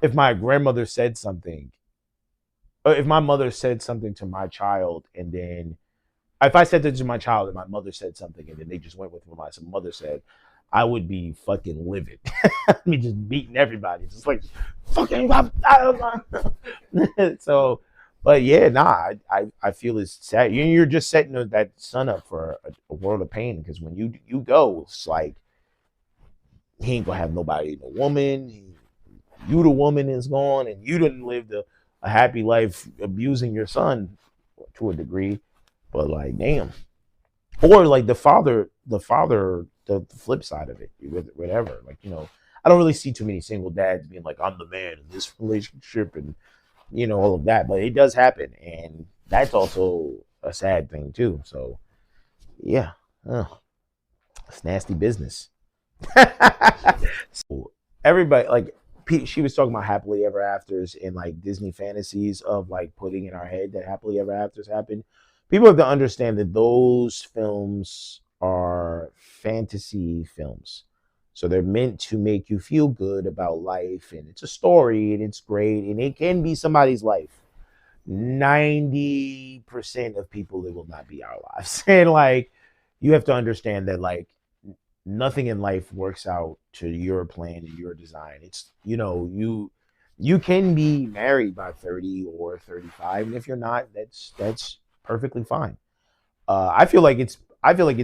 if my grandmother said something, or if my mother said something to my child, and then if I said that to my child and my mother said something and then they just went with what my mother said, I would be fucking livid. I mean, just beating everybody, just like fucking. So, but yeah, nah, I feel it's sad. You're just setting that son up for a world of pain, because when you go, it's like he ain't gonna have nobody, no woman. You the woman is gone, and you didn't live a happy life abusing your son to a degree. But like, damn. Or like the flip side of it, whatever. Like, I don't really see too many single dads being like, I'm the man in this relationship and, all of that. But it does happen. And that's also a sad thing too. So yeah, it's nasty business. So everybody, like, she was talking about happily ever afters and like Disney fantasies of like putting in our head that happily ever afters happen. People have to understand that those films are fantasy films. So they're meant to make you feel good about life, and it's a story and it's great and it can be somebody's life. 90% of people, it will not be our lives. And like you have to understand that like nothing in life works out to your plan and your design. It's you can be married by 30 or 35, and if you're not, that's perfectly fine. I feel like it's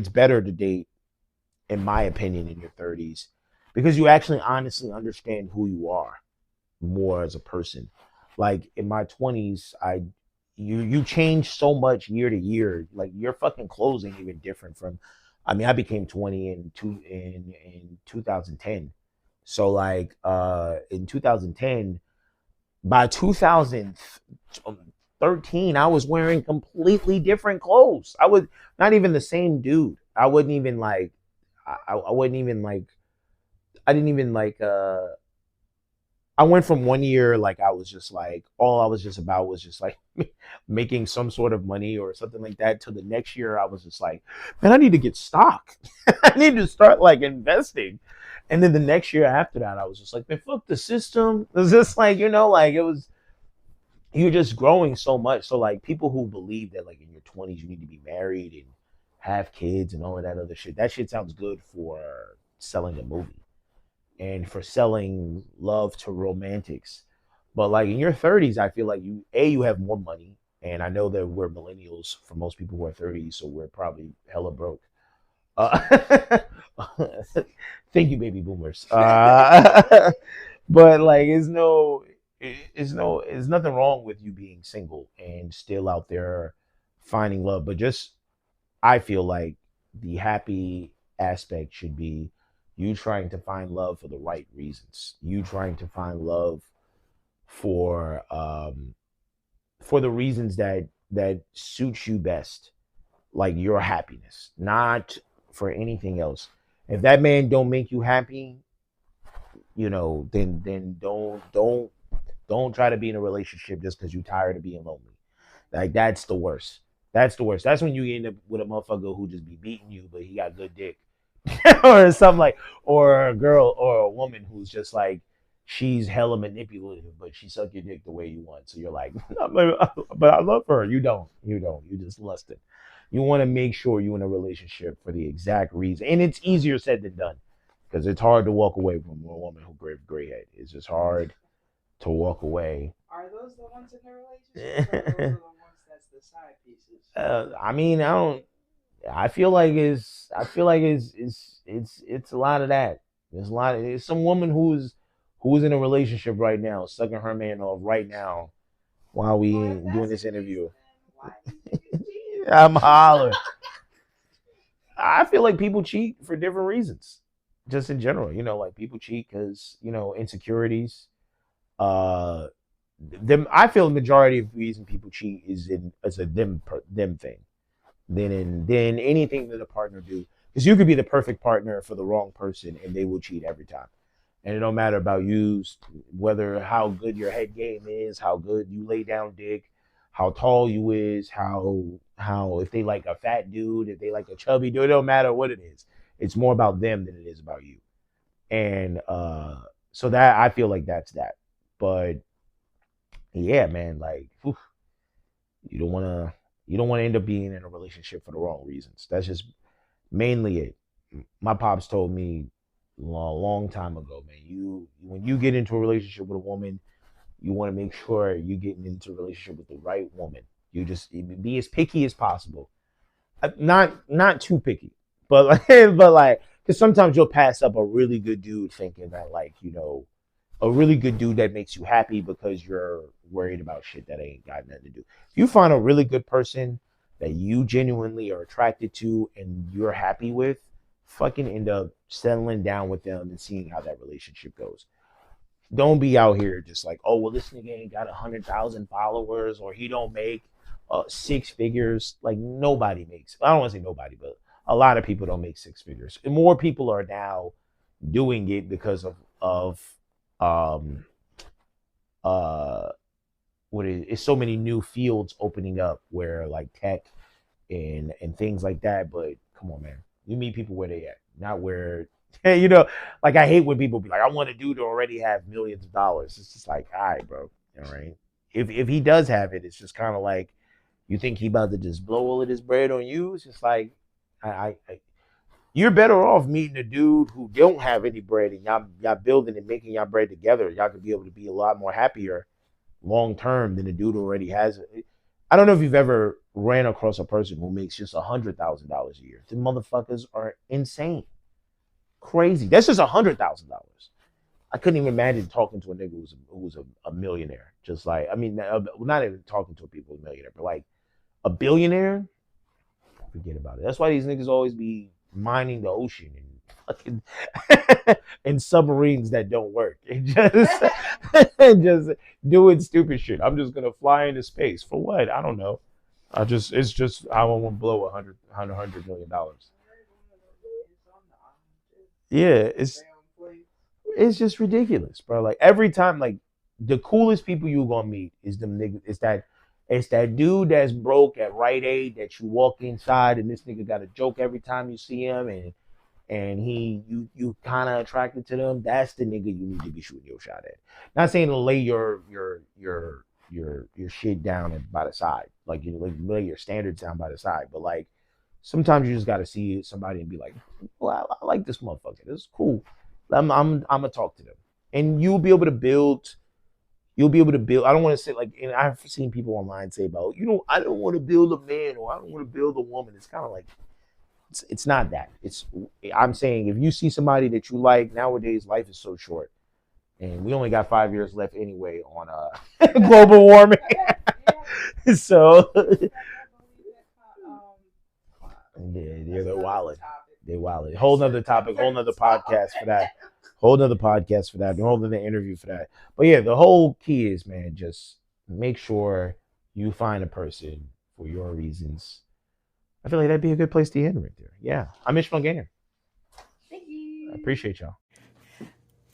better to date, in my opinion, in your 30s because you actually honestly understand who you are more as a person. Like in my 20s, you change so much year to year. Like your fucking clothes ain't even different from. I mean, I became 20 in 2010. So like in 2010, by 2013, I was wearing completely different clothes. I was not even the same dude. I wouldn't even like. I wouldn't even like. I didn't even like. I went from one year like I was just like all I was just about was just like making some sort of money or something like that to the next year I was just like, man, I need to get stock. I need to start like investing. And then the next year after that, I was just like, man, fuck the system. It was just like, like it was you're just growing so much. So like people who believe that like in your 20s you need to be married and have kids and all of that other shit, that shit sounds good for selling a movie and for selling love to romantics. But like in your 30s, I feel like you have more money. And I know that we're millennials for most people who are 30, so we're probably hella broke. Uh, thank you, baby boomers. But like, it's nothing wrong with you being single and still out there finding love. But just I feel like the happy aspect should be you trying to find love for the right reasons. You trying to find love for the reasons that suits you best, like your happiness, not for anything else. If that man don't make you happy, then don't try to be in a relationship just because you're tired of being lonely. Like that's the worst. That's the worst. That's when you end up with a motherfucker who just be beating you, but he got good dick. Or something like, or a girl or a woman who's just like, she's hella manipulative, but she suck your dick the way you want. So you're like, but I love her. You don't. You just lust it. You want to make sure you're in a relationship for the exact reason. And it's easier said than done because it's hard to walk away from a woman who gray head. It's just hard to walk away.
Are those the ones in the relationship, or those are the ones that's the side pieces?
I mean, I don't. I feel like it's a lot of that. There's a lot. There's some woman who's in a relationship right now, sucking her man off right now while we doing this interview.
Why do you think it's cheating?
I'm hollering. I feel like people cheat for different reasons, just in general. Like people cheat because insecurities. Uh, I feel the majority of the reason people cheat is a them thing than anything that a partner do. Because you could be the perfect partner for the wrong person and they will cheat every time. And it don't matter about you, whether how good your head game is, how good you lay down dick, how tall you is, how if they like a fat dude, if they like a chubby dude, it don't matter what it is. It's more about them than it is about you. And so that I feel like that's that. But yeah, man, like whew, you don't wanna end up being in a relationship for the wrong reasons. That's just mainly it. My pops told me a long time ago, man. When you get into a relationship with a woman, you want to make sure you getting into a relationship with the right woman. You just be as picky as possible. Not too picky, but like, because sometimes you'll pass up a really good dude thinking that like a really good dude that makes you happy because you're worried about shit that ain't got nothing to do. If you find a really good person that you genuinely are attracted to and you're happy with, fucking end up settling down with them and seeing how that relationship goes. Don't be out here just like, oh well, this nigga ain't got 100,000 followers or he don't make 6 figures. Like nobody makes. I don't want to say nobody, but a lot of people don't make 6 figures. And more people are now doing it because of um it's so many new fields opening up where like tech and things like that. But come on, man, you meet people where they at, not where you know. Like I hate when people be like, I want a dude to already have millions of dollars. It's just like, all right, bro, all right. If he does have it, it's just kind of like you think he about to just blow all of this bread on you. It's just like I you're better off meeting a dude who don't have any bread and y'all building and making y'all bread together. Y'all could be able to be a lot more happier long term than a dude who already has it. I don't know if you've ever ran across a person who makes just $100,000 a year. The motherfuckers are insane, crazy. That's just $100,000. I couldn't even imagine talking to a nigga who was a millionaire. Just like I mean, not even talking to a people who's a millionaire, but like a billionaire. Forget about it. That's why these niggas always be mining the ocean and fucking and submarines that don't work. And just and just doing stupid shit. I'm just gonna fly into space for what? I don't know. It's just I want to blow $100 million. Yeah, it's just ridiculous, bro. Like every time, like the coolest people you gonna meet is them niggas. It's that dude that's broke at Rite Aid that you walk inside and this nigga got a joke every time you see him and you kind of attracted to them. That's the nigga you need to be shooting your shot at. Not saying to lay your shit down by the side, like you like lay your standards down by the side, but like sometimes you just got to see somebody and be like, well, I like this motherfucker. This is cool. I'm gonna talk to them, and you'll be able to build. You'll be able to build. I don't want to say like, and I've seen people online say about, I don't want to build a man or I don't want to build a woman. It's kind of like, it's not that. I'm saying if you see somebody that you like nowadays, life is so short, and we only got 5 years left anyway on global warming. So yeah, they're wild. They wild. Whole nother topic, whole nother podcast for that. Whole nother podcast for that. Whole nother interview for that. But yeah, the whole key is, man, just make sure you find a person for your reasons. I feel like that'd be a good place to end right there. Yeah. I'm Ishmael Gainer.
Thank you.
I appreciate y'all.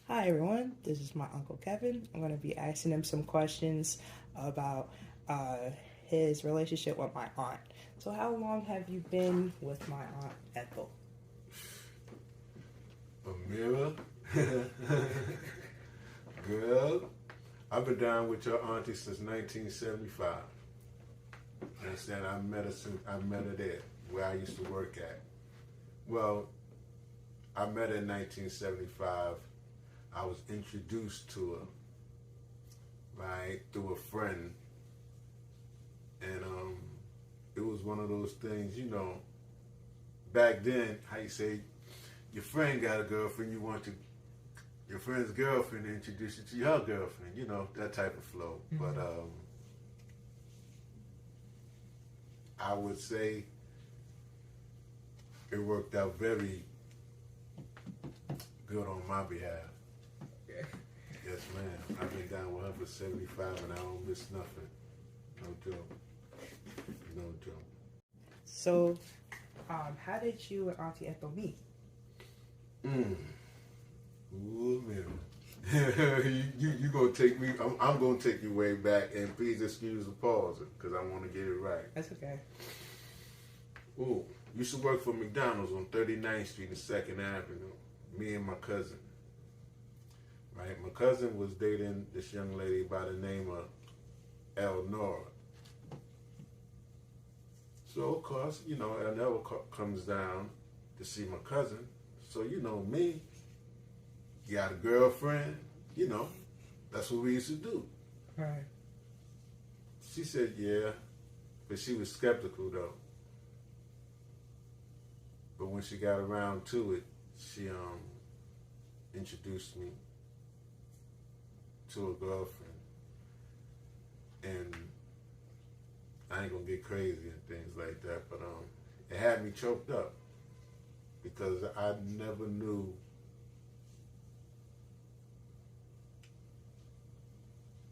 Hi, everyone. This is my Uncle Kevin. I'm going to be asking him some questions about his relationship with my aunt. So how long have you been with my aunt Ethel?
Amira? Girl, I've been down with your auntie since 1975. Understand? I met her there where I used to work at. Well, I met her in 1975. I was introduced to her, right, through a friend. And it was one of those things, back then, how you say, your friend got a girlfriend, you want your friend's girlfriend to introduce you to your girlfriend, that type of flow. Mm-hmm. But I would say it worked out very good on my behalf. Okay. Yes, ma'am. I've been down with her for 75 and I don't miss nothing. No joke. No joke.
So, how did you and Auntie Ethel meet?
Ooh, man. you gonna take me, I'm gonna take you way back, and please excuse the pause, because I want to get it right.
That's okay.
Ooh, used to work for McDonald's on 39th Street and 2nd Avenue, me and my cousin. Right, my cousin was dating this young lady by the name of Elnora. So, of course, Elnora comes down to see my cousin. So, me, got a girlfriend, that's what we used to do.
Right.
She said, yeah, but she was skeptical, though. But when she got around to it, she introduced me to a girlfriend. And I ain't gonna get crazy and things like that, but it had me choked up because I never knew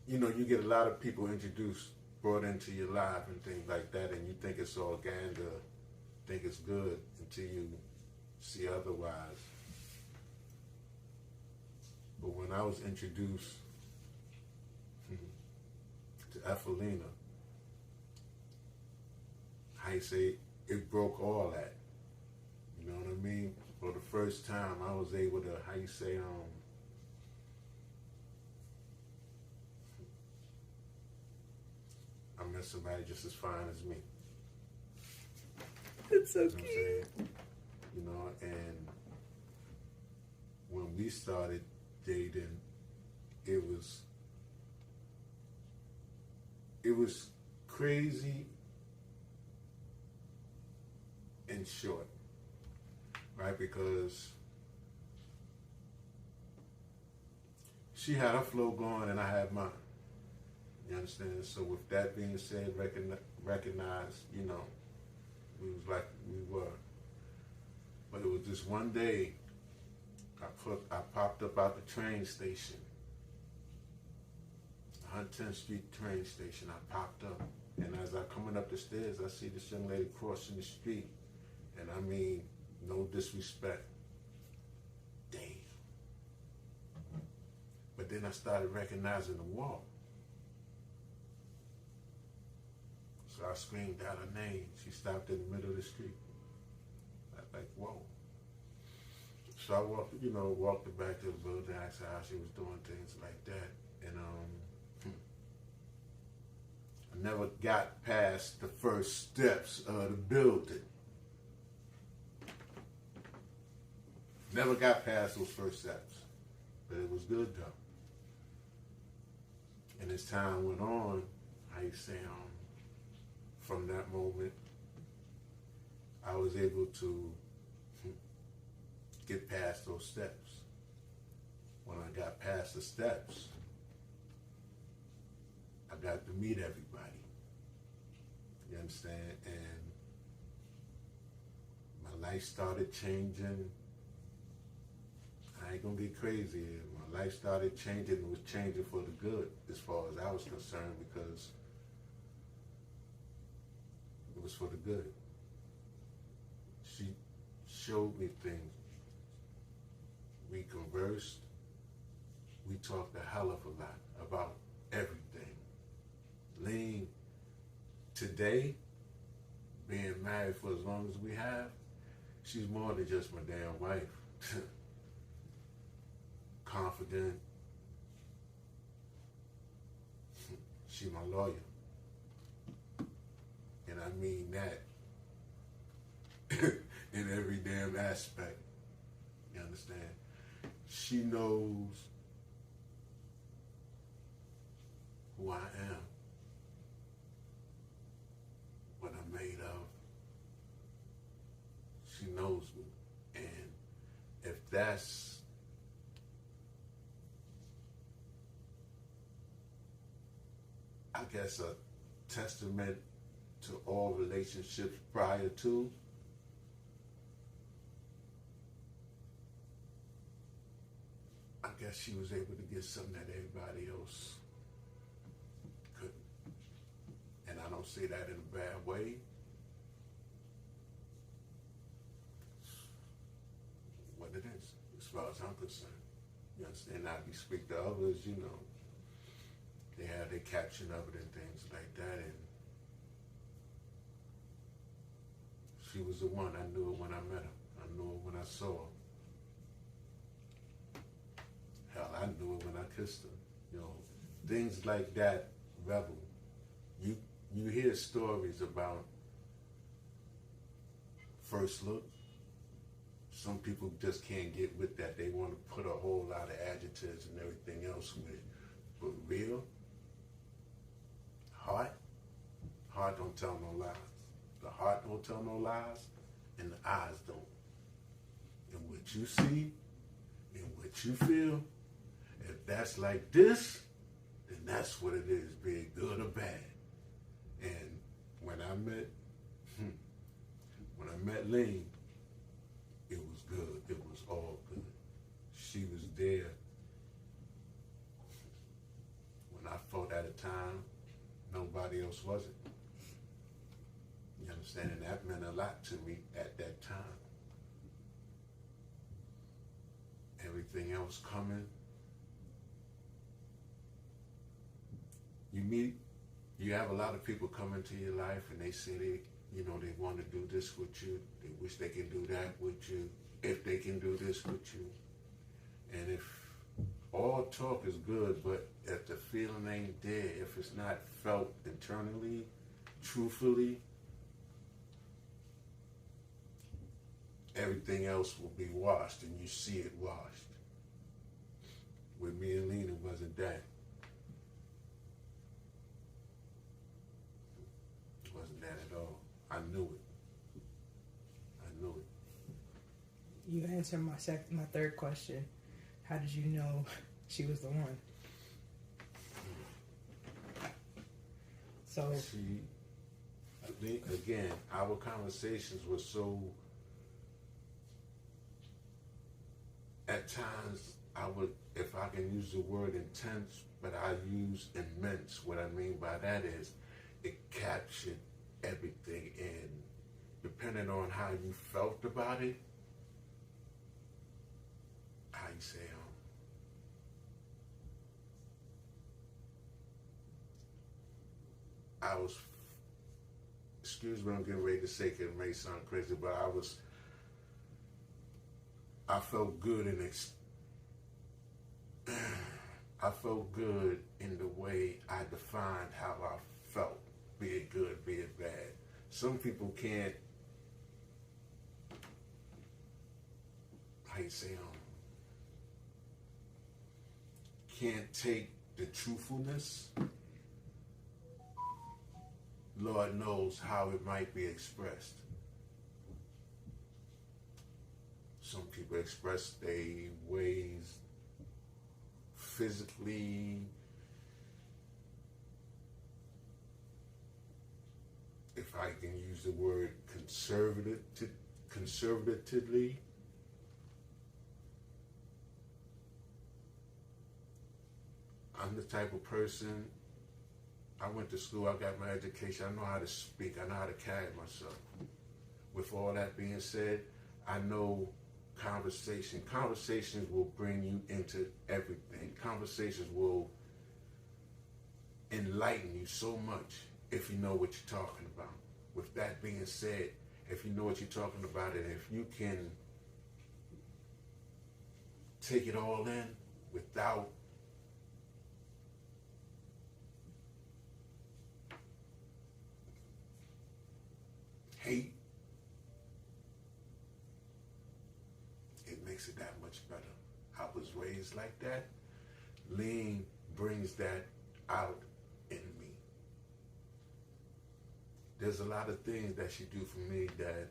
you get a lot of people brought into your life and things like that, and you think it's all gander, think it's good until you see otherwise. But when I was introduced to Ethelina, how you say, it broke all that. You know what I mean? For the first time, I was able to, how you say, I met somebody just as fine as me.
It's so
You know what I'm
cute.
saying? You know, and when we started dating, it was crazy and short, right? Because she had her flow going and I had mine. You understand? So with that being said, recognize, you know, we was like we were. But it was just one day, I popped up out the train station, 110th Street train station. I popped up, and as I coming up the stairs, I see this young lady crossing the street, and I mean, no disrespect. Damn. But then I started recognizing the walk. So I screamed out her name. She stopped in the middle of the street. I was like, whoa. So I walked her back to the building, asked her how she was doing, things like that. And I never got past the first steps of the building. Never got past those first steps. But it was good though. And as time went on, how you say, from that moment, I was able to get past those steps. When I got past the steps, I got to meet everybody. You understand? And my life started changing. I ain't gonna get crazy. My life started changing. It was changing for the good as far as I was concerned, because it was for the good. She showed me things. We conversed. We talked a hell of a lot about everything. Lean, today, being married for as long as we have, she's more than just my damn wife. Confident. She my lawyer. And I mean that in every damn aspect. You understand? She knows who I am, what I'm made of. She knows me. And if that's I guess a testament to all relationships prior to, I guess she was able to get something that everybody else couldn't. And I don't say that in a bad way. What it is, as far as I'm concerned. You understand? Now, if you speak to others, you know, they have their caption of it and things like that. And she was the one. I knew it when I met her. I knew it when I saw her. Hell, I knew it when I kissed her. You know, things like that, Rebel. You hear stories about first look. Some people just can't get with that. They want to put a whole lot of adjectives and everything else with it. But real, heart don't tell no lies. The heart don't tell no lies, and the eyes don't. And what you see, and what you feel, if that's like this, then that's what it is, be it good or bad. And when I met Lane, it was good. It was all good. She was there when I felt at a time nobody else wasn't. You understand? And that meant a lot to me at that time. Everything else coming, you have a lot of people come into your life and they say they want to do this with you. They wish they can do that with you. If they can do this with you. And if all talk is good, but if the feeling ain't there, if it's not felt internally, truthfully, everything else will be washed and you see it washed. With me and Lena, it wasn't that. It wasn't that at all. I knew it. I knew it.
You answered my third question. How did you know she was the one? So
see, I think again, our conversations were so. At times, I would, if I can use the word intense, but I use immense. What I mean by that is, it captured everything, and depending on how you felt about it, how you say, I was, excuse me, I'm getting ready to say it may sound crazy, but I felt good I felt good in the way I defined how I felt, be it good, be it bad. Some people can't, how you say, can't take the truthfulness. Lord knows how it might be expressed. Some people express their ways physically, if I can use the word conservatively. I'm the type of person, I went to school, I got my education, I know how to speak, I know how to carry myself. With all that being said, I know conversations will bring you into everything. Conversations will enlighten you so much if you know what you're talking about. With that being said, if you know what you're talking about and if you can take it all in without hate, it makes it that much better. I was raised like that. Lean brings that out in me. There's a lot of things that she do for me that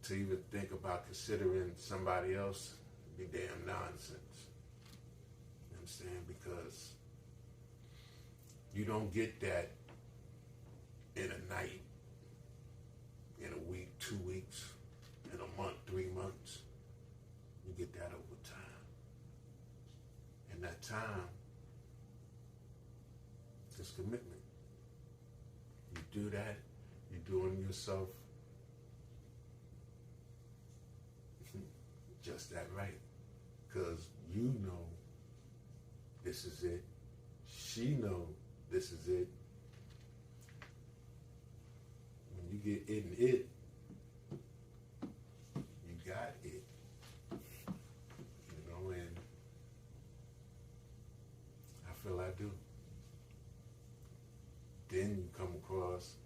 to even think about considering somebody else be damn nonsense. You know what I'm saying? Because you don't get that in a night, in a week, 2 weeks, in a month, 3 months. You get that over time. And that time is commitment. You do that, you're doing yourself just that right. Because you know this is it. She know this is it. When you get in it, you got it. You know, and I feel I do. Then you come across,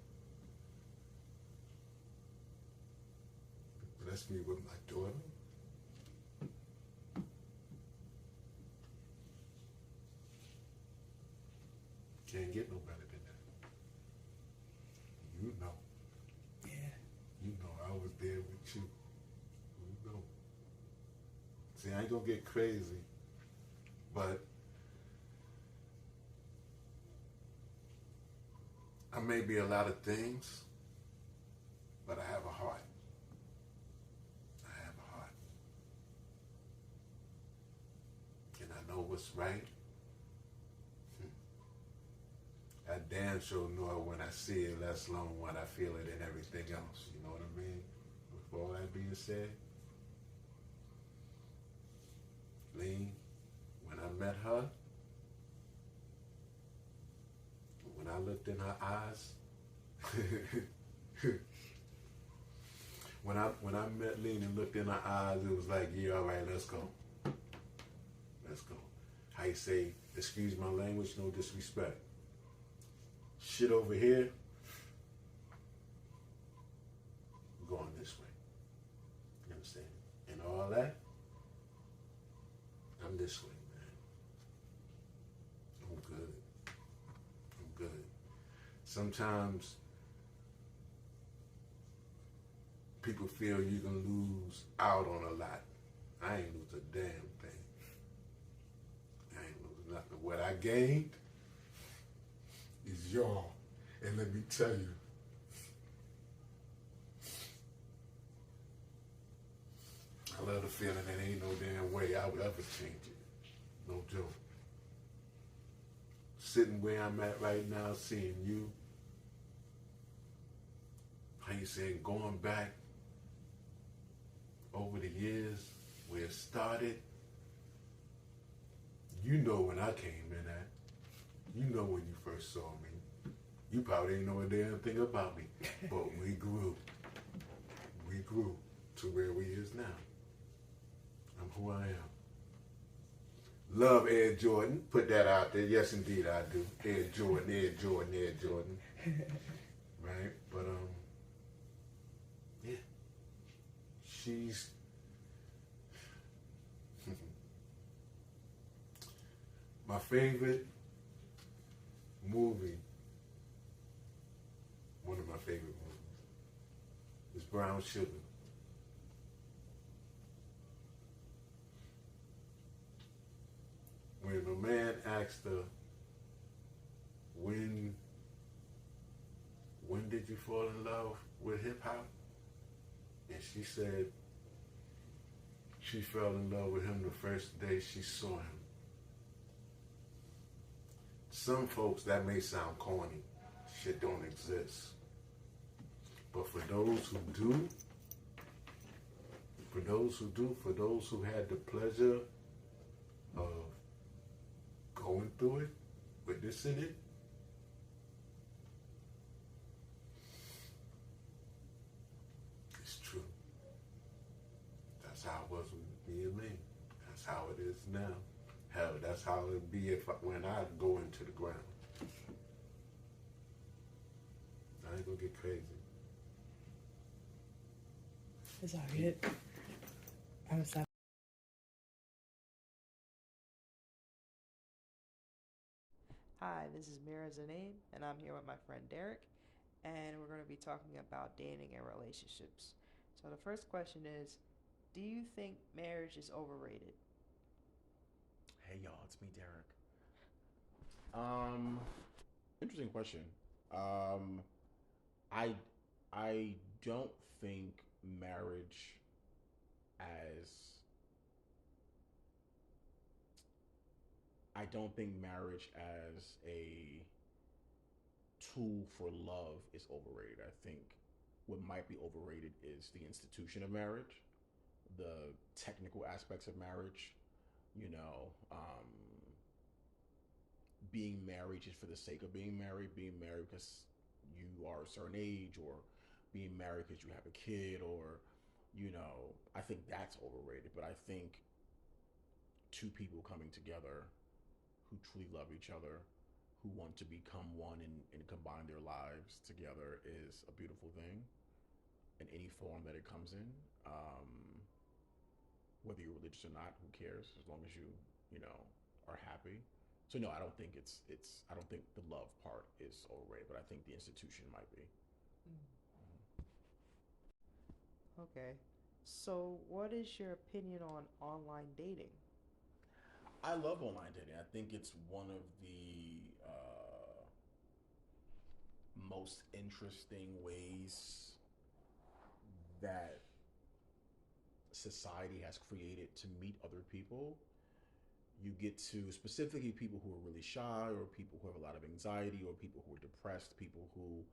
bless me with my daughter. Can't get no better than that. You know.
yeah,
You know I was there with you. You know. See, I ain't gonna get crazy, but I may be a lot of things, but I have a heart. I have a heart. And I know what's right. I damn sure know it when I see it, let alone when I feel it and everything else. You know what I mean? With all that being said, Lean, when I met her, when I looked in her eyes, when I met Lean and looked in her eyes, it was like, yeah, all right, let's go. Let's go. How you say, excuse my language, no disrespect. Shit over here, we're going this way. You understand? And all that, I'm this way, man. I'm good. I'm good. Sometimes people feel you can lose out on a lot. I ain't lose a damn thing. I ain't lose nothing. What I gained is y'all. And let me tell you, I love the feeling that ain't no damn way I would ever change it. No joke. Sitting where I'm at right now, seeing you, how you saying, going back over the years where it started, you know when I came in at. You know when you first saw me. You probably didn't know a damn thing about me. But we grew. We grew to where we is now. I'm who I am. Love Ed Jordan. Put that out there. Yes, indeed, I do. Ed Jordan, Ed Jordan, Ed Jordan. Right? But, yeah. She's... my favorite movie, one of my favorite movies, is Brown Sugar. When a man asked her, when did you fall in love with hip hop? And she said she fell in love with him the first day she saw him. Some folks, that may sound corny. Shit don't exist. But for those who do, for those who had the pleasure of going through it, witnessing it, it's true. That's how it was with me and me. That's how it is now. Hell, that's how it'd be when I go into the ground. I ain't gonna get crazy.
It's all good. I'm sorry.
Hi, this is Mira Zaneem, and I'm here with my friend Derek, and we're going to be talking about dating and relationships. So the first question is, do you think marriage is overrated?
Hey y'all, it's me, Derek. Interesting question. I I don't think marriage as I don't think marriage as a tool for love is overrated. I think what might be overrated is the institution of marriage, the technical aspects of marriage, you know, being married just for the sake of being married because you are a certain age, or being married because you have a kid, or, you know, I think that's overrated. But I think two people coming together who truly love each other, who want to become one and combine their lives together is a beautiful thing in any form that it comes in. Whether you're religious or not, who cares? As long as you know, are happy. So no, I don't think I don't think the love part is overrated, but I think the institution might be.
Okay. So, what is your opinion on online dating?
I love online dating. I think it's one of the most interesting ways that society has created to meet other people. You get to, specifically, people who are really shy, or people who have a lot of anxiety, or people who are depressed, people who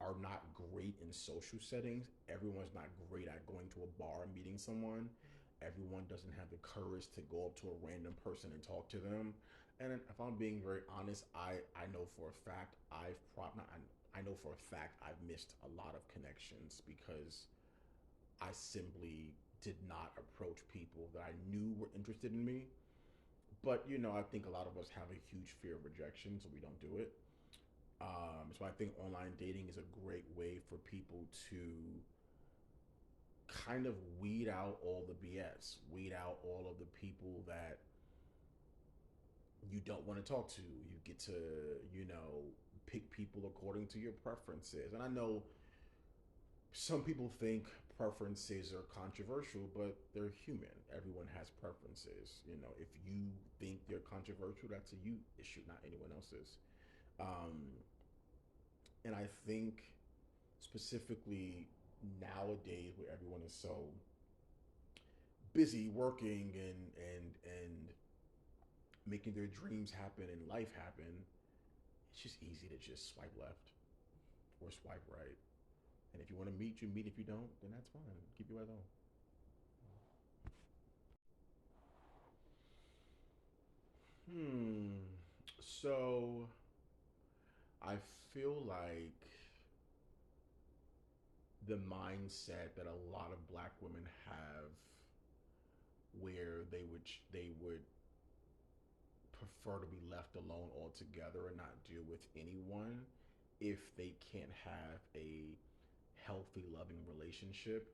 are not great in social settings. Everyone's not great at going to a bar and meeting someone. everyone doesn't have the courage to go up to a random person and talk to them. And if I'm being very honest, I know for a fact I know for a fact I've missed a lot of connections because I simply did not approach people that I knew were interested in me. But I think a lot of us have a huge fear of rejection, so we don't do it. So I think online dating is a great way for people to kind of weed out all the BS, weed out all of the people that you don't want to talk to. You get to, pick people according to your preferences. And I know some people think preferences are controversial, but they're human. Everyone has preferences. If you think they're controversial, that's a you issue, not anyone else's. Um, and I think specifically nowadays, where everyone is so busy working and making their dreams happen and life happen, it's just easy to just swipe left or swipe right. And if you want to meet, you meet. If you don't, then that's fine. Keep your eyes on. So I feel like the mindset that a lot of black women have, where they would prefer to be left alone altogether and not deal with anyone if they can't have a healthy, loving relationship,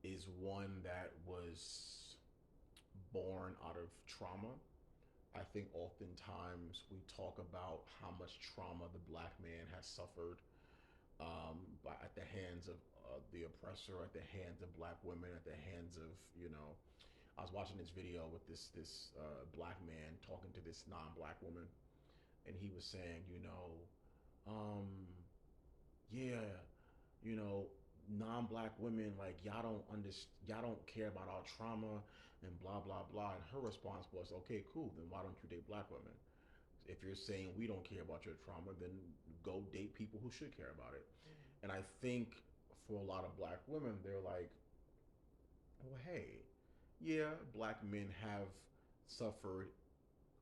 is one that was born out of trauma. I think oftentimes we talk about how much trauma the black man has suffered, at the hands of the oppressor, at the hands of black women, at the hands of, I was watching this video with this black man talking to this non-black woman, and he was saying, um, yeah, you know, non-black women, like, y'all don't care about our trauma and blah blah blah. And her response was, okay, cool, then why don't you date black women? If you're saying we don't care about your trauma, then go date people who should care about it. And I think for a lot of black women, they're like, well, hey, yeah, black men have suffered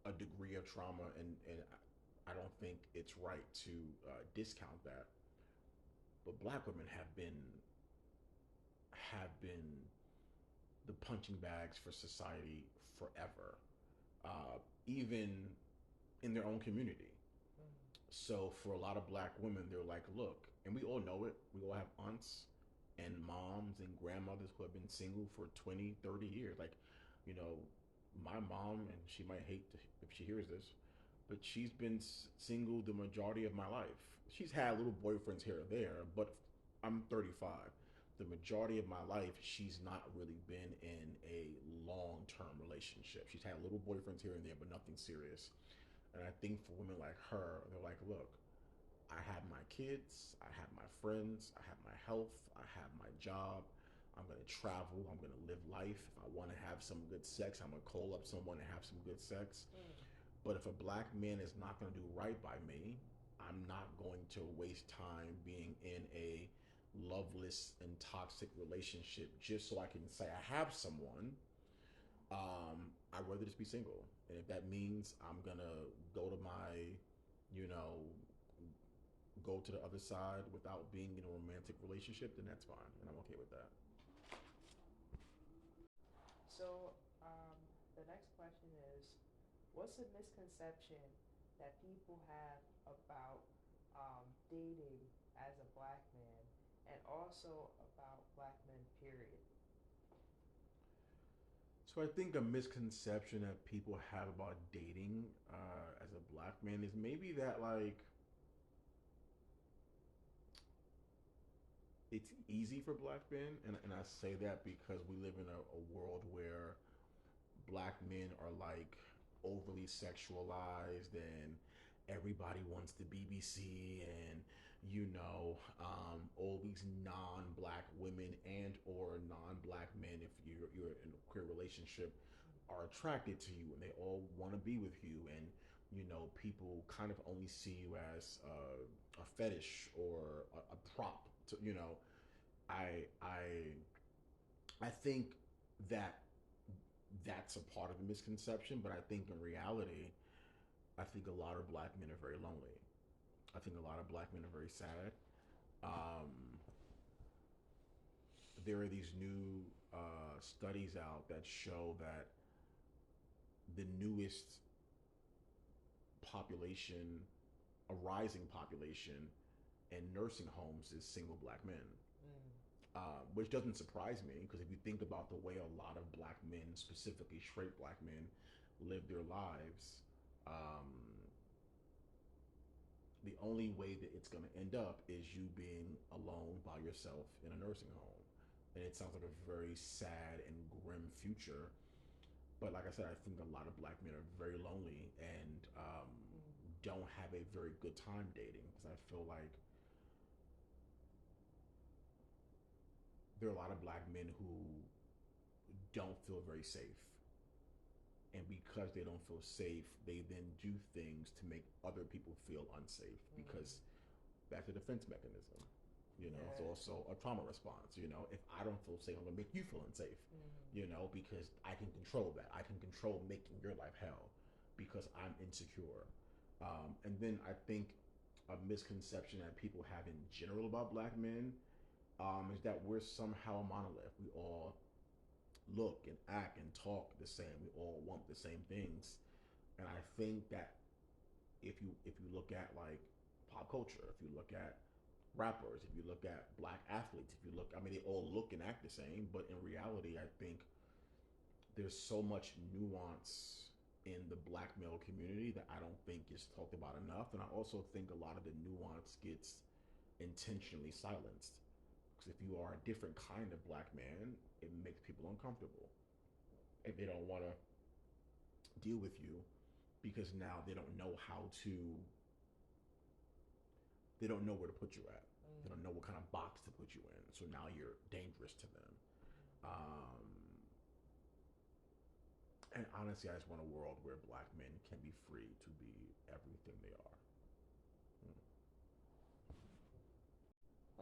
a degree of trauma, and I don't think it's right to discount that. But black women have been the punching bags for society forever, even in their own community. So for a lot of black women, they're like, look, and we all know it. We all have aunts and moms and grandmothers who have been single for 20, 30 years. Like, you know, my mom, and she might hate if she hears this, but she's been single the majority of my life. She's had little boyfriends here or there, but I'm 35. The majority of my life, she's not really been in a long-term relationship. She's had little boyfriends here and there, but nothing serious. And I think for women like her, they're like, look, I have my kids, I have my friends, I have my health, I have my job. I'm going to travel, I'm going to live life. If I want to have some good sex, I'm going to call up someone and have some good sex. But if a black man is not going to do right by me, I'm not going to waste time being in a loveless and toxic relationship just so I can say I have someone. I'd rather just be single. And if that means I'm going to go to my, you know, go to the other side without being in a romantic relationship, then that's fine. And I'm okay with that.
So, the next question is, what's a misconception that people have about dating as a black man, and also about black men, period?
So I think a misconception that people have about dating as a black man is maybe that, like, it's easy for black men, and I say that because we live in a world where black men are like overly sexualized, and everybody wants the BBC, and all these non-black women and or non-black men, if you're in a queer relationship, are attracted to you, and they all want to be with you, and people kind of only see you as a fetish or a prop to. I think that that's a part of the misconception, but I think in reality, I think a lot of black men are very lonely. I think a lot of black men are very sad. Um, there are these new studies out that show that the newest population, a rising population in nursing homes is single black men. Which doesn't surprise me because if you think about the way a lot of black men, specifically straight black men, live their lives, the only way that it's going to end up is you being alone by yourself in a nursing home. And it sounds like a very sad and grim future. But like I said, I think a lot of black men are very lonely and don't have a very good time dating because I feel like there are a lot of black men who don't feel very safe. And because they don't feel safe, they then do things to make other people feel unsafe because that's a defense mechanism. You know, it's also a trauma response. You know, if I don't feel safe, I'm gonna make you feel unsafe. You know, because I can control that. I can control making your life hell because I'm insecure. And then I think a misconception that people have in general about black men is that we're somehow a monolith. We all look and act and talk the same. We all want the same things. And I think that if you look at like pop culture, if you look at rappers, if you look at black athletes, if you look, I mean, they all look and act the same, but in reality, I think there's so much nuance in the black male community that I don't think is talked about enough. And I also think a lot of the nuance gets intentionally silenced. Because if you are a different kind of black man, it makes people uncomfortable. If they don't want to deal with you because now they don't know how to, they don't know where to put you at. They don't know what kind of box to put you in. So now you're dangerous to them. And honestly, I just want a world where black men can be free to be everything they are.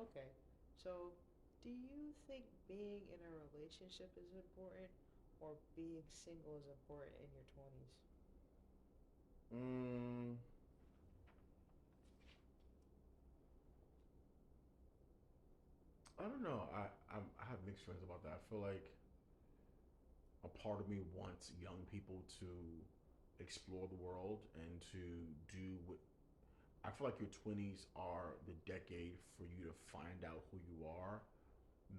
Okay, so do you think being in a relationship is important or being single is important in your 20s?
I don't know. I have mixed feelings about that. I feel like a part of me wants young people to explore the world and to do what I feel like your 20s are the decade for you to find out who you are,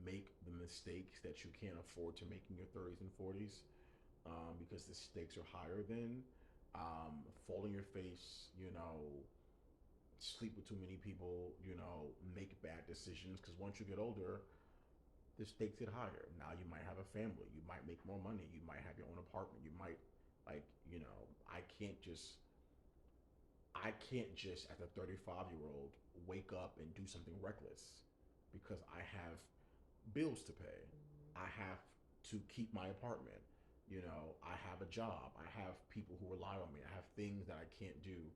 make the mistakes that you can't afford to make in your 30s and 40s because the stakes are higher then. Fall on your face, you know, sleep with too many people, you know, make bad decisions because once you get older, the stakes get higher. Now you might have a family, you might make more money, you might have your own apartment, you might like, you know, I can't just as a 35-year-old wake up and do something reckless because I have bills to pay. I have to keep my apartment. You know, I have a job. I have people who rely on me. I have things that I can't do.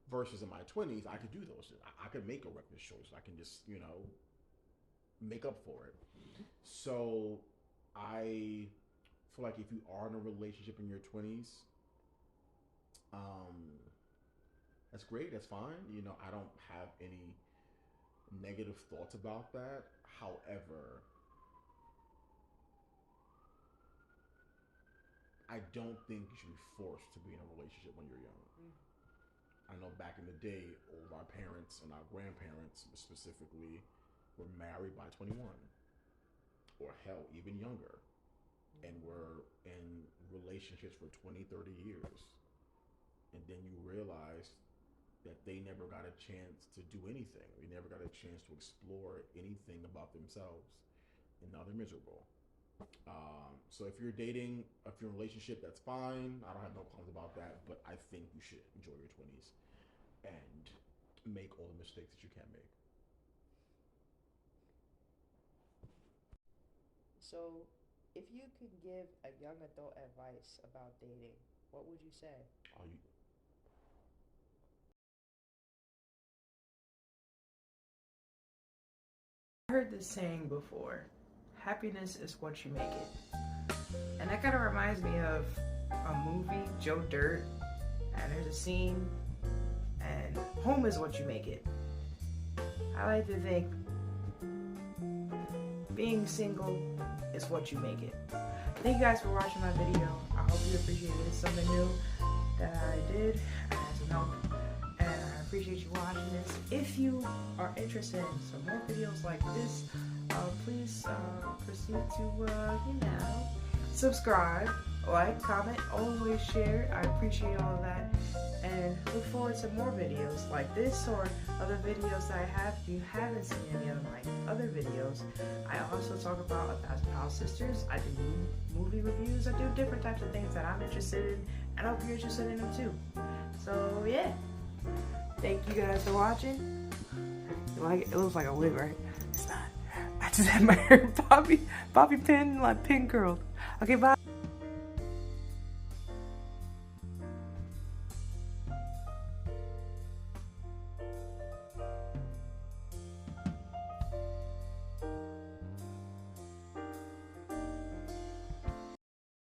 Versus in my 20s, I could do those things. I could make a reckless choice. I can just, you know, make up for it. So I feel like if you are in a relationship in your 20s, that's great. That's fine. You know, I don't have any negative thoughts about that. However, I don't think you should be forced to be in a relationship when you're young. I know back in the day, all of our parents and our grandparents specifically were married by 21 or hell, even younger, and were in relationships for 20, 30 years. And then you realize that they never got a chance to do anything. They never got a chance to explore anything about themselves. And now they're miserable. So if you're dating, if you're in a relationship, that's fine. I don't have no problems about that. But I think you should enjoy your 20s and make all the mistakes that you can make.
So, if you could give a young adult advice about dating, what would you say?
Are you
I heard this saying before: happiness is what you make it. And that kind of reminds me of a movie, Joe Dirt. And there's a scene, and home is what you make it. I like to think being single is what you make it. Thank you guys for watching my video. I hope you appreciated something new that I did as some help. And I appreciate you watching this. If you are interested in some more videos like this, please proceed to, subscribe, like, comment, always share. I appreciate all of that. And look forward to more videos like this or other videos that I have. If you haven't seen any of my other videos, I also talk about 1,000 Pound Sisters. I do movie reviews. I do different types of things that I'm interested in, and I hope you're interested in them too. So yeah, thank you guys for watching. It looks like a wig, right? It's not. I just had my hair bobby pin, like pin curled. Okay, bye.